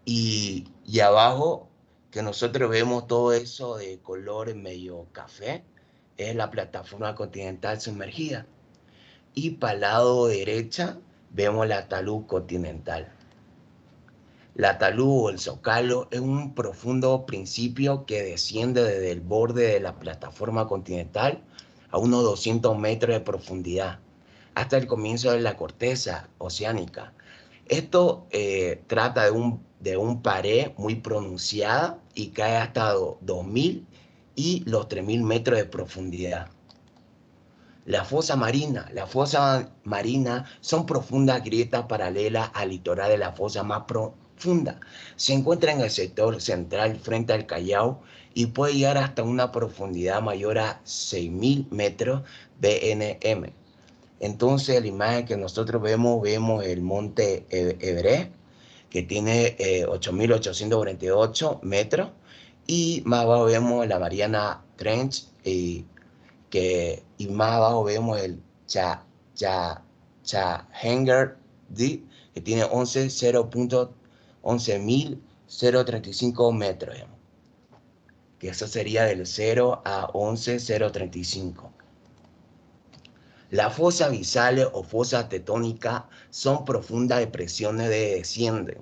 y abajo que nosotros vemos todo eso de color medio café, es la plataforma continental sumergida. Y para el lado derecha vemos la talud continental. La talud o el zocalo es un profundo principio que desciende desde el borde de la plataforma continental a unos 200 metros de profundidad hasta el comienzo de la corteza oceánica. Esto trata de un pared muy pronunciada y cae hasta 2000 y los 3000 metros de profundidad. La fosa marina. La fosa marina son profundas grietas paralelas al litoral de la fosa más profunda. Se encuentra en el sector central frente al Callao y puede llegar hasta una profundidad mayor a 6000 metros BNM. Entonces, la imagen que nosotros vemos el monte Everest, que tiene 8.848 metros, y más abajo vemos la Mariana Trench, y más abajo vemos el Chahengir Deep, que tiene 11.035 metros, digamos. Que eso sería del 0 a 11.035. Las fosas abisales o fosas tectónicas son profundas depresiones que descienden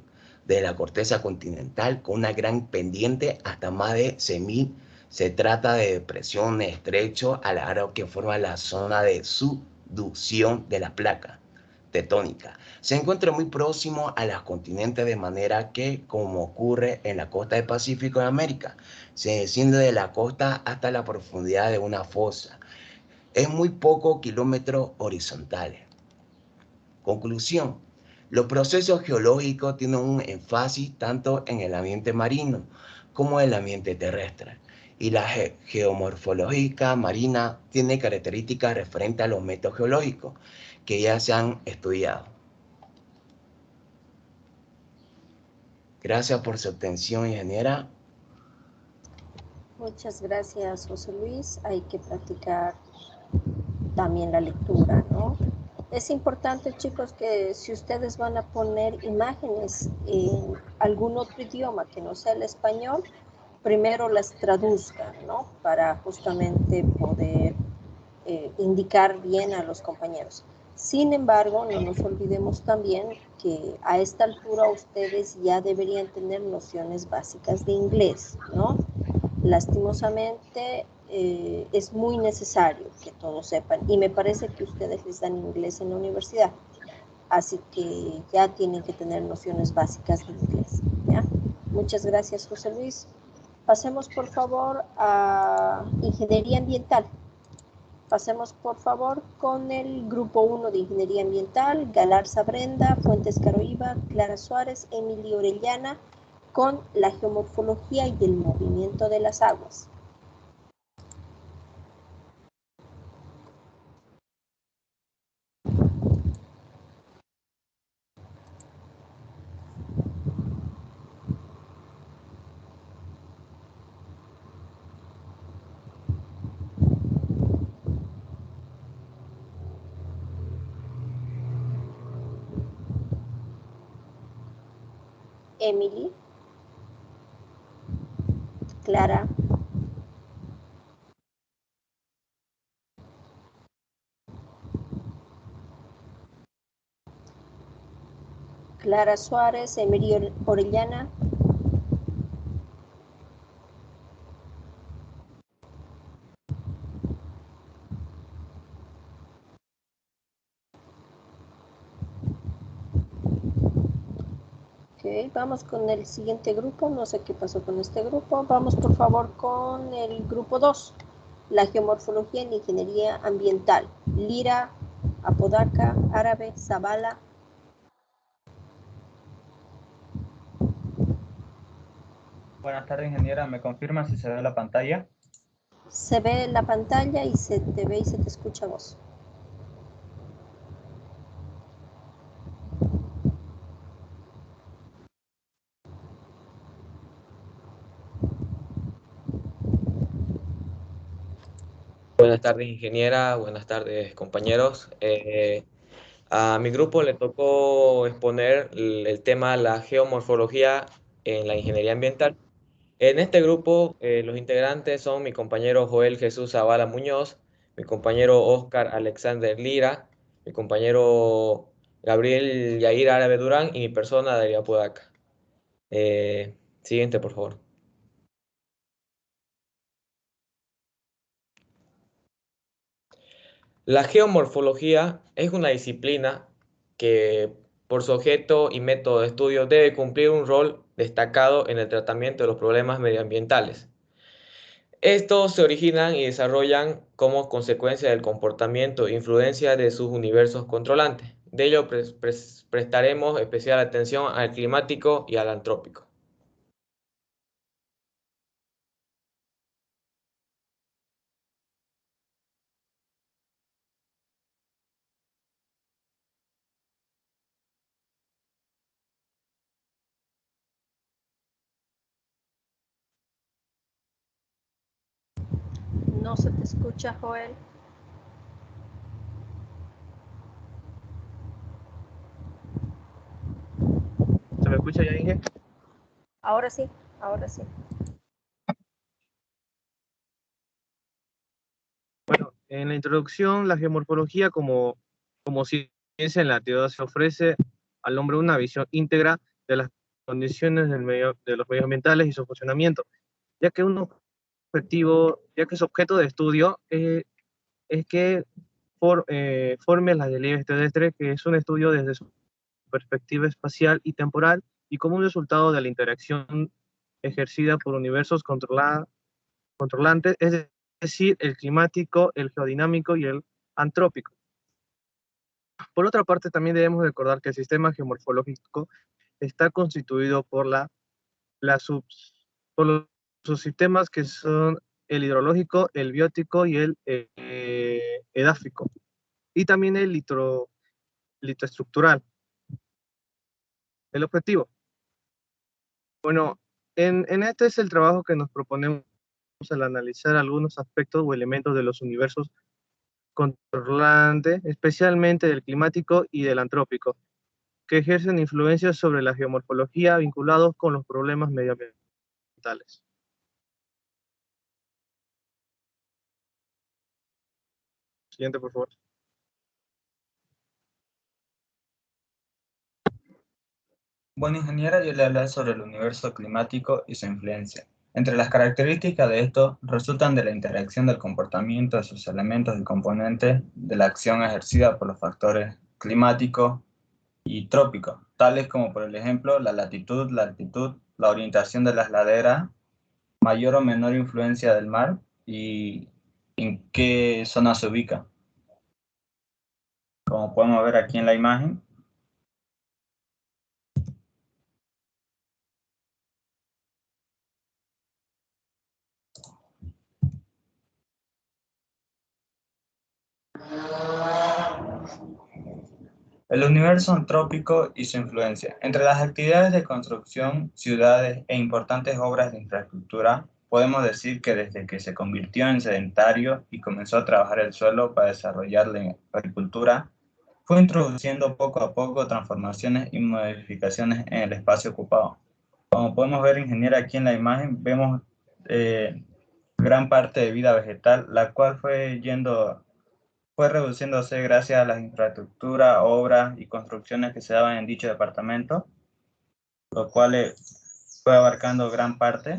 de la corteza continental con una gran pendiente hasta más de 6.000 Se trata de depresión estrecho al aro que forma la zona de subducción de la placa tectónica. Se encuentra muy próximo a los continentes, de manera que, como ocurre en la costa del Pacífico de América, se desciende de la costa hasta la profundidad de una fosa. Es muy poco kilómetros horizontales. Conclusión. Los procesos geológicos tienen un énfasis tanto en el ambiente marino como en el ambiente terrestre. Y la geomorfología marina tiene características referentes a los métodos geológicos que ya se han estudiado. Gracias por su atención, ingeniera. Muchas gracias, José Luis. Hay que practicar también la lectura, ¿no? Es importante, chicos, que si ustedes van a poner imágenes en algún otro idioma que no sea el español, primero las traduzcan, ¿no? Para justamente poder indicar bien a los compañeros. Sin embargo, no nos olvidemos también que a esta altura ustedes ya deberían tener nociones básicas de inglés, ¿no? Lastimosamente, es muy necesario que todos sepan, y me parece que ustedes les dan inglés en la universidad, así que ya tienen que tener nociones básicas de inglés, ¿ya? Muchas gracias, José Luis. Pasemos, por favor, a Ingeniería Ambiental. Pasemos, por favor, con el grupo 1 de Ingeniería Ambiental, Galarza Brenda, Fuentes Caroiba, Clara Suárez, Emily Orellana, con la geomorfología y el movimiento de las aguas. Emily, Clara, Clara Suárez, Emily Orellana. Ok, vamos con el siguiente grupo. No sé qué pasó con este grupo. Vamos, por favor, con el grupo 2. La geomorfología en ingeniería ambiental. Lira, Apodaca, Árabe, Zavala. Buenas tardes, ingeniera. ¿Me confirma si se ve la pantalla? Se ve la pantalla y se te ve y se te escucha voz. Buenas tardes, ingeniera. Buenas tardes, compañeros. A mi grupo le tocó exponer el tema la geomorfología en la ingeniería ambiental. En este grupo, los integrantes son mi compañero Joel Jesús Zavala Muñoz, mi compañero Oscar Alexander Lira, mi compañero Gabriel Yair Árabe Durán y mi persona Daría Podaca. Siguiente, por favor. La geomorfología es una disciplina que, por su objeto y método de estudio, debe cumplir un rol destacado en el tratamiento de los problemas medioambientales. Estos se originan y desarrollan como consecuencia del comportamiento e influencia de sus universos controlantes. De ello prestaremos especial atención al climático y al antrópico. No se te escucha, Joel. ¿Se me escucha ya, Inge? Ahora sí, ahora sí. Bueno, en la introducción, la geomorfología como ciencia en la teoría se ofrece al hombre una visión íntegra de las condiciones de los medios ambientales y su funcionamiento, ya que uno objetivo, ya que su objeto de estudio es que forme las delibes terrestres, que es un estudio desde su perspectiva espacial y temporal y como un resultado de la interacción ejercida por universos controlantes, es decir, el climático, el geodinámico y el antrópico. Por otra parte, también debemos recordar que el sistema geomorfológico está constituido por por los subsistemas que son el hidrológico, el biótico y el edáfico, y también el litoestructural. El objetivo. Bueno, en este es el trabajo que nos proponemos al analizar algunos aspectos o elementos de los universos controlantes, especialmente del climático y del antrópico, que ejercen influencias sobre la geomorfología vinculados con los problemas medioambientales. Siguiente, por favor. Bueno, ingeniera, yo le hablaré sobre el universo climático y su influencia. Entre las características de esto resultan de la interacción del comportamiento de sus elementos y componentes de la acción ejercida por los factores climáticos y trópicos, tales como por el ejemplo la latitud, la altitud, la orientación de las laderas, mayor o menor influencia del mar y en qué zona se ubica. Como podemos ver aquí en la imagen, el universo antrópico y su influencia. Entre las actividades de construcción, ciudades e importantes obras de infraestructura, podemos decir que desde que se convirtió en sedentario y comenzó a trabajar el suelo para desarrollar la agricultura, fue introduciendo poco a poco transformaciones y modificaciones en el espacio ocupado. Como podemos ver, ingeniera, aquí en la imagen, vemos gran parte de vida vegetal, la cual fue reduciéndose gracias a las infraestructuras, obras y construcciones que se daban en dicho departamento, lo cual fue abarcando gran parte.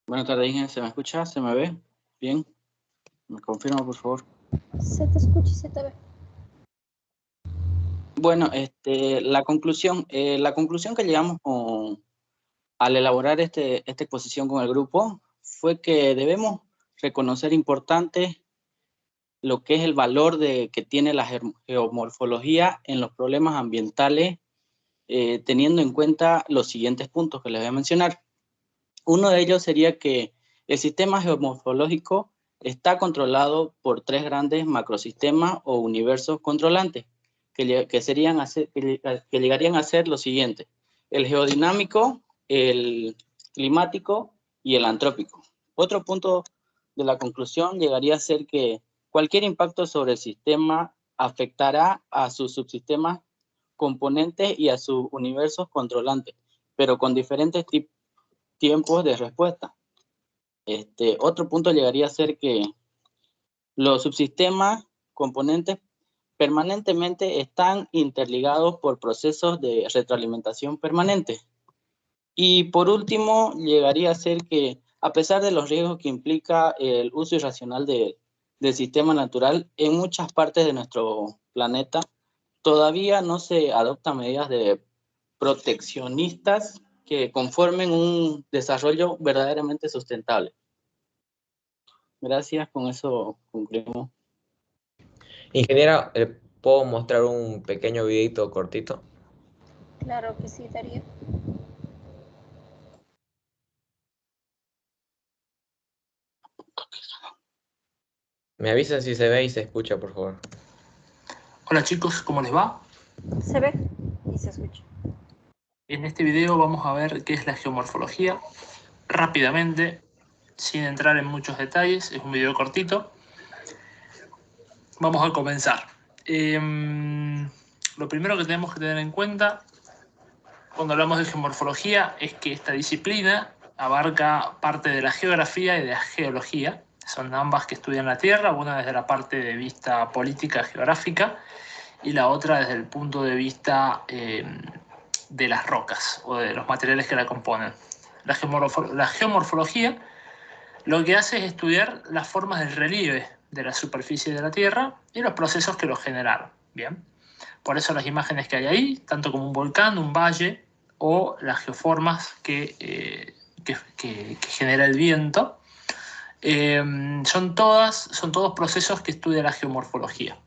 Buenas tardes, Inge. ¿Se me escucha? ¿Se me ve? Bien. ¿Me confirma, por favor? Se te escucha y se te ve. Bueno, la conclusión que llegamos al elaborar esta exposición con el grupo fue que debemos reconocer importante lo que es el valor que tiene la geomorfología en los problemas ambientales, teniendo en cuenta los siguientes puntos que les voy a mencionar. Uno de ellos sería que el sistema geomorfológico está controlado por tres grandes macrosistemas o universos controlantes, que llegarían a ser los siguientes: el geodinámico, el climático y el antrópico. Otro punto de la conclusión llegaría a ser que cualquier impacto sobre el sistema afectará a sus subsistemas componentes y a sus universos controlantes, pero con diferentes tiempos de respuesta. Otro punto llegaría a ser que los subsistemas componentes permanentemente están interligados por procesos de retroalimentación permanente. Y por último, llegaría a ser que a pesar de los riesgos que implica el uso irracional del sistema natural, en muchas partes de nuestro planeta todavía no se adoptan medidas proteccionistas que conformen un desarrollo verdaderamente sustentable. Gracias, con eso concluimos. Ingeniera, ¿puedo mostrar un pequeño videito cortito? Claro que sí, Darío. Me avisan si se ve y se escucha, por favor. Hola chicos, ¿cómo les va? Se ve y se escucha. En este video vamos a ver qué es la geomorfología rápidamente. sin entrar en muchos detalles, es un video cortito. Vamos a comenzar. Lo primero que tenemos que tener en cuenta cuando hablamos de geomorfología es que esta disciplina abarca parte de la geografía y de la geología. Son ambas que estudian la Tierra, una desde la parte de vista política geográfica y la otra desde el punto de vista de las rocas o de los materiales que la componen. La geomorfología lo que hace es estudiar las formas del relieve de la superficie de la Tierra y los procesos que lo generaron. Bien. Por eso las imágenes que hay ahí, tanto como un volcán, un valle o las geoformas que genera el viento, son todos procesos que estudia la geomorfología.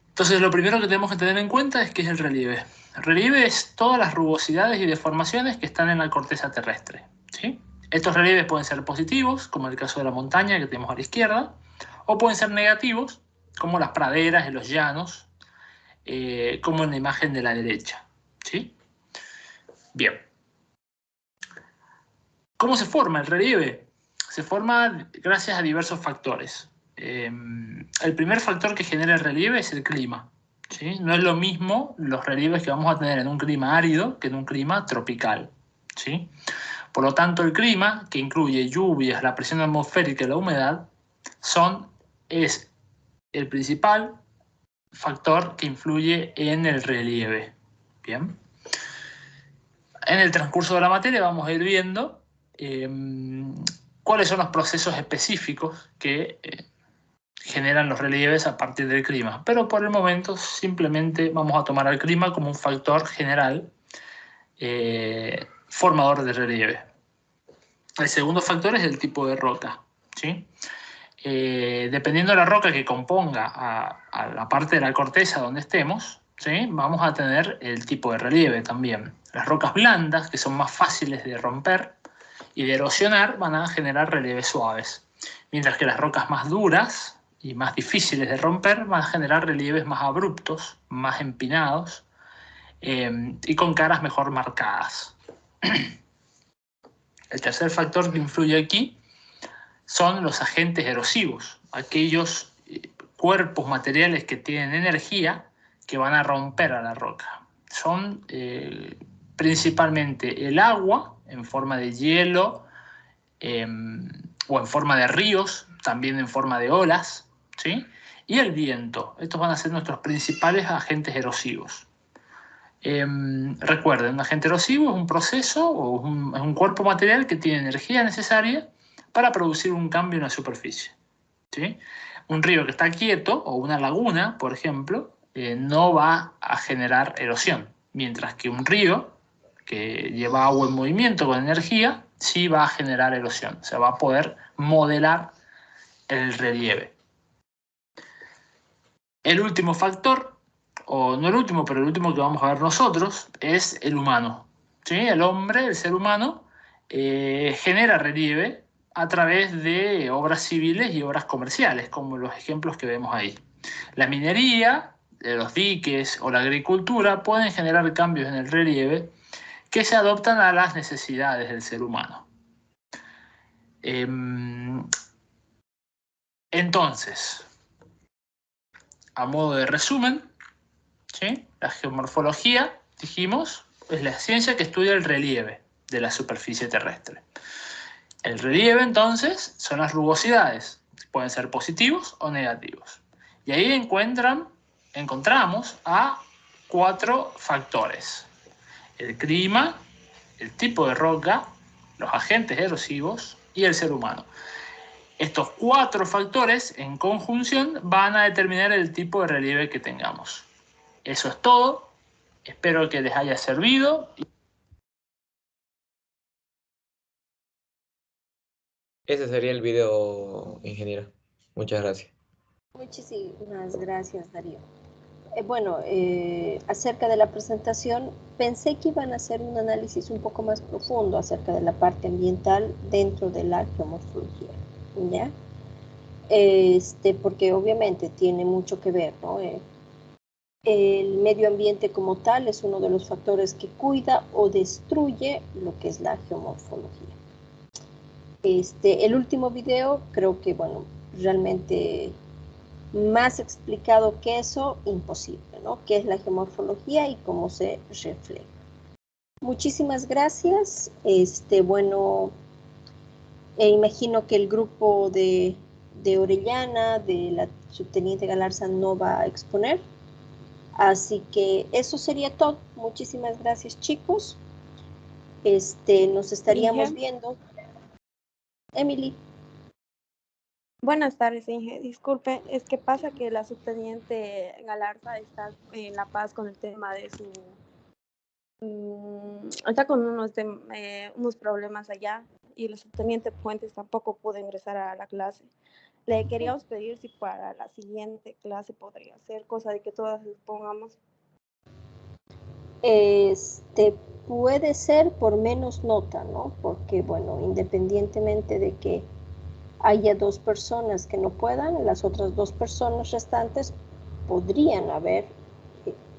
Entonces, lo primero que tenemos que tener en cuenta es qué es el relieve. El relieve es todas las rugosidades y deformaciones que están en la corteza terrestre, ¿sí? Estos relieves pueden ser positivos, como el caso de la montaña que tenemos a la izquierda, o pueden ser negativos, como las praderas y los llanos, como en la imagen de la derecha, ¿sí? Bien. ¿Cómo se forma el relieve? Se forma gracias a diversos factores. El primer factor que genera el relieve es el clima, ¿sí? No es lo mismo los relieves que vamos a tener en un clima árido que en un clima tropical, ¿sí? Por lo tanto, el clima, que incluye lluvias, la presión atmosférica y la humedad, es el principal factor que influye en el relieve. Bien. En el transcurso de la materia vamos a ir viendo cuáles son los procesos específicos que generan los relieves a partir del clima. Pero por el momento simplemente vamos a tomar al clima como un factor general formador de relieve. El segundo factor es el tipo de roca, ¿sí? Dependiendo de la roca que componga a la parte de la corteza donde estemos, ¿sí? Vamos a tener el tipo de relieve también. Las rocas blandas, que son más fáciles de romper y de erosionar, van a generar relieves suaves, mientras que las rocas más duras y más difíciles de romper van a generar relieves más abruptos, más empinados y con caras mejor marcadas. El tercer factor que influye aquí son los agentes erosivos, aquellos cuerpos materiales que tienen energía que van a romper a la roca. Son principalmente el agua en forma de hielo o en forma de ríos, también en forma de olas, ¿sí? Y el viento. Estos van a ser nuestros principales agentes erosivos. Recuerden, un agente erosivo es un proceso o es un cuerpo material que tiene energía necesaria para producir un cambio en la superficie, ¿sí? Un río que está quieto o una laguna, por ejemplo, no va a generar erosión, mientras que un río que lleva agua en movimiento con energía sí va a generar erosión, se va a poder modelar el relieve. El último factor, o no el último, pero el último que vamos a ver nosotros, es el humano, ¿sí? El hombre, el ser humano, genera relieve a través de obras civiles y obras comerciales, como los ejemplos que vemos ahí. La minería, los diques o la agricultura pueden generar cambios en el relieve que se adoptan a las necesidades del ser humano. Entonces, a modo de resumen, ¿sí? La geomorfología, dijimos, es la ciencia que estudia el relieve de la superficie terrestre. El relieve, entonces, son las rugosidades. Pueden ser positivos o negativos. Y ahí encontramos a 4 factores. El clima, el tipo de roca, los agentes erosivos y el ser humano. Estos 4 factores en conjunción van a determinar el tipo de relieve que tengamos. Eso es todo. Espero que les haya servido. Ese sería el video, ingeniero. Muchas gracias. Muchísimas gracias, Darío. Acerca de la presentación, pensé que iban a hacer un análisis un poco más profundo acerca de la parte ambiental dentro de la geomorfología, ¿ya? Porque obviamente tiene mucho que ver, ¿no? El medio ambiente como tal es uno de los factores que cuida o destruye lo que es la geomorfología. El último video creo que, bueno, realmente más explicado que eso, imposible, ¿no? ¿Qué es la geomorfología y cómo se refleja? Muchísimas gracias. Bueno, imagino que el grupo de Orellana, de la subteniente Galarza, no va a exponer. Así que eso sería todo. Muchísimas gracias, chicos. Nos estaríamos Inge. viendo. Emily. Buenas tardes, Inge. Disculpe, es que pasa que la subteniente Galarza está en La Paz con el tema de su... está con unos problemas allá y la subteniente Puentes tampoco pudo ingresar a la clase. Le queríamos pedir si para la siguiente clase podría ser, cosa de que todas nos pongamos. Puede ser por menos nota, ¿no? Porque, bueno, independientemente de que haya 2 personas que no puedan, las otras 2 personas restantes podrían haber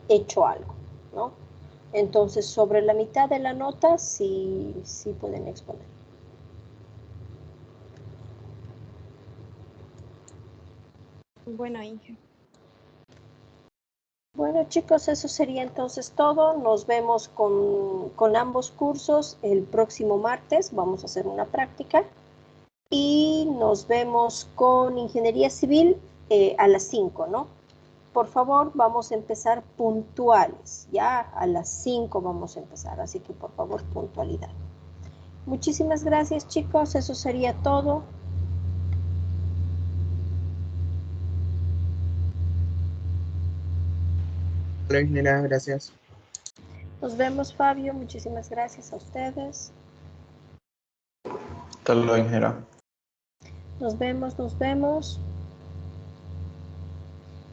hecho algo, ¿no? Entonces, sobre la mitad de la nota sí pueden exponer. Bueno, Inge. Bueno, chicos, eso sería entonces todo. Nos vemos con ambos cursos el próximo martes. Vamos a hacer una práctica. Y nos vemos con Ingeniería Civil a las 5, ¿no? Por favor, vamos a empezar puntuales. Ya a las 5 vamos a empezar, así que por favor, puntualidad. Muchísimas gracias, chicos. Eso sería todo. Hola, ingeniera, gracias. Nos vemos, Fabio. Muchísimas gracias a ustedes. Hasta luego, ingeniera. Nos vemos, nos vemos.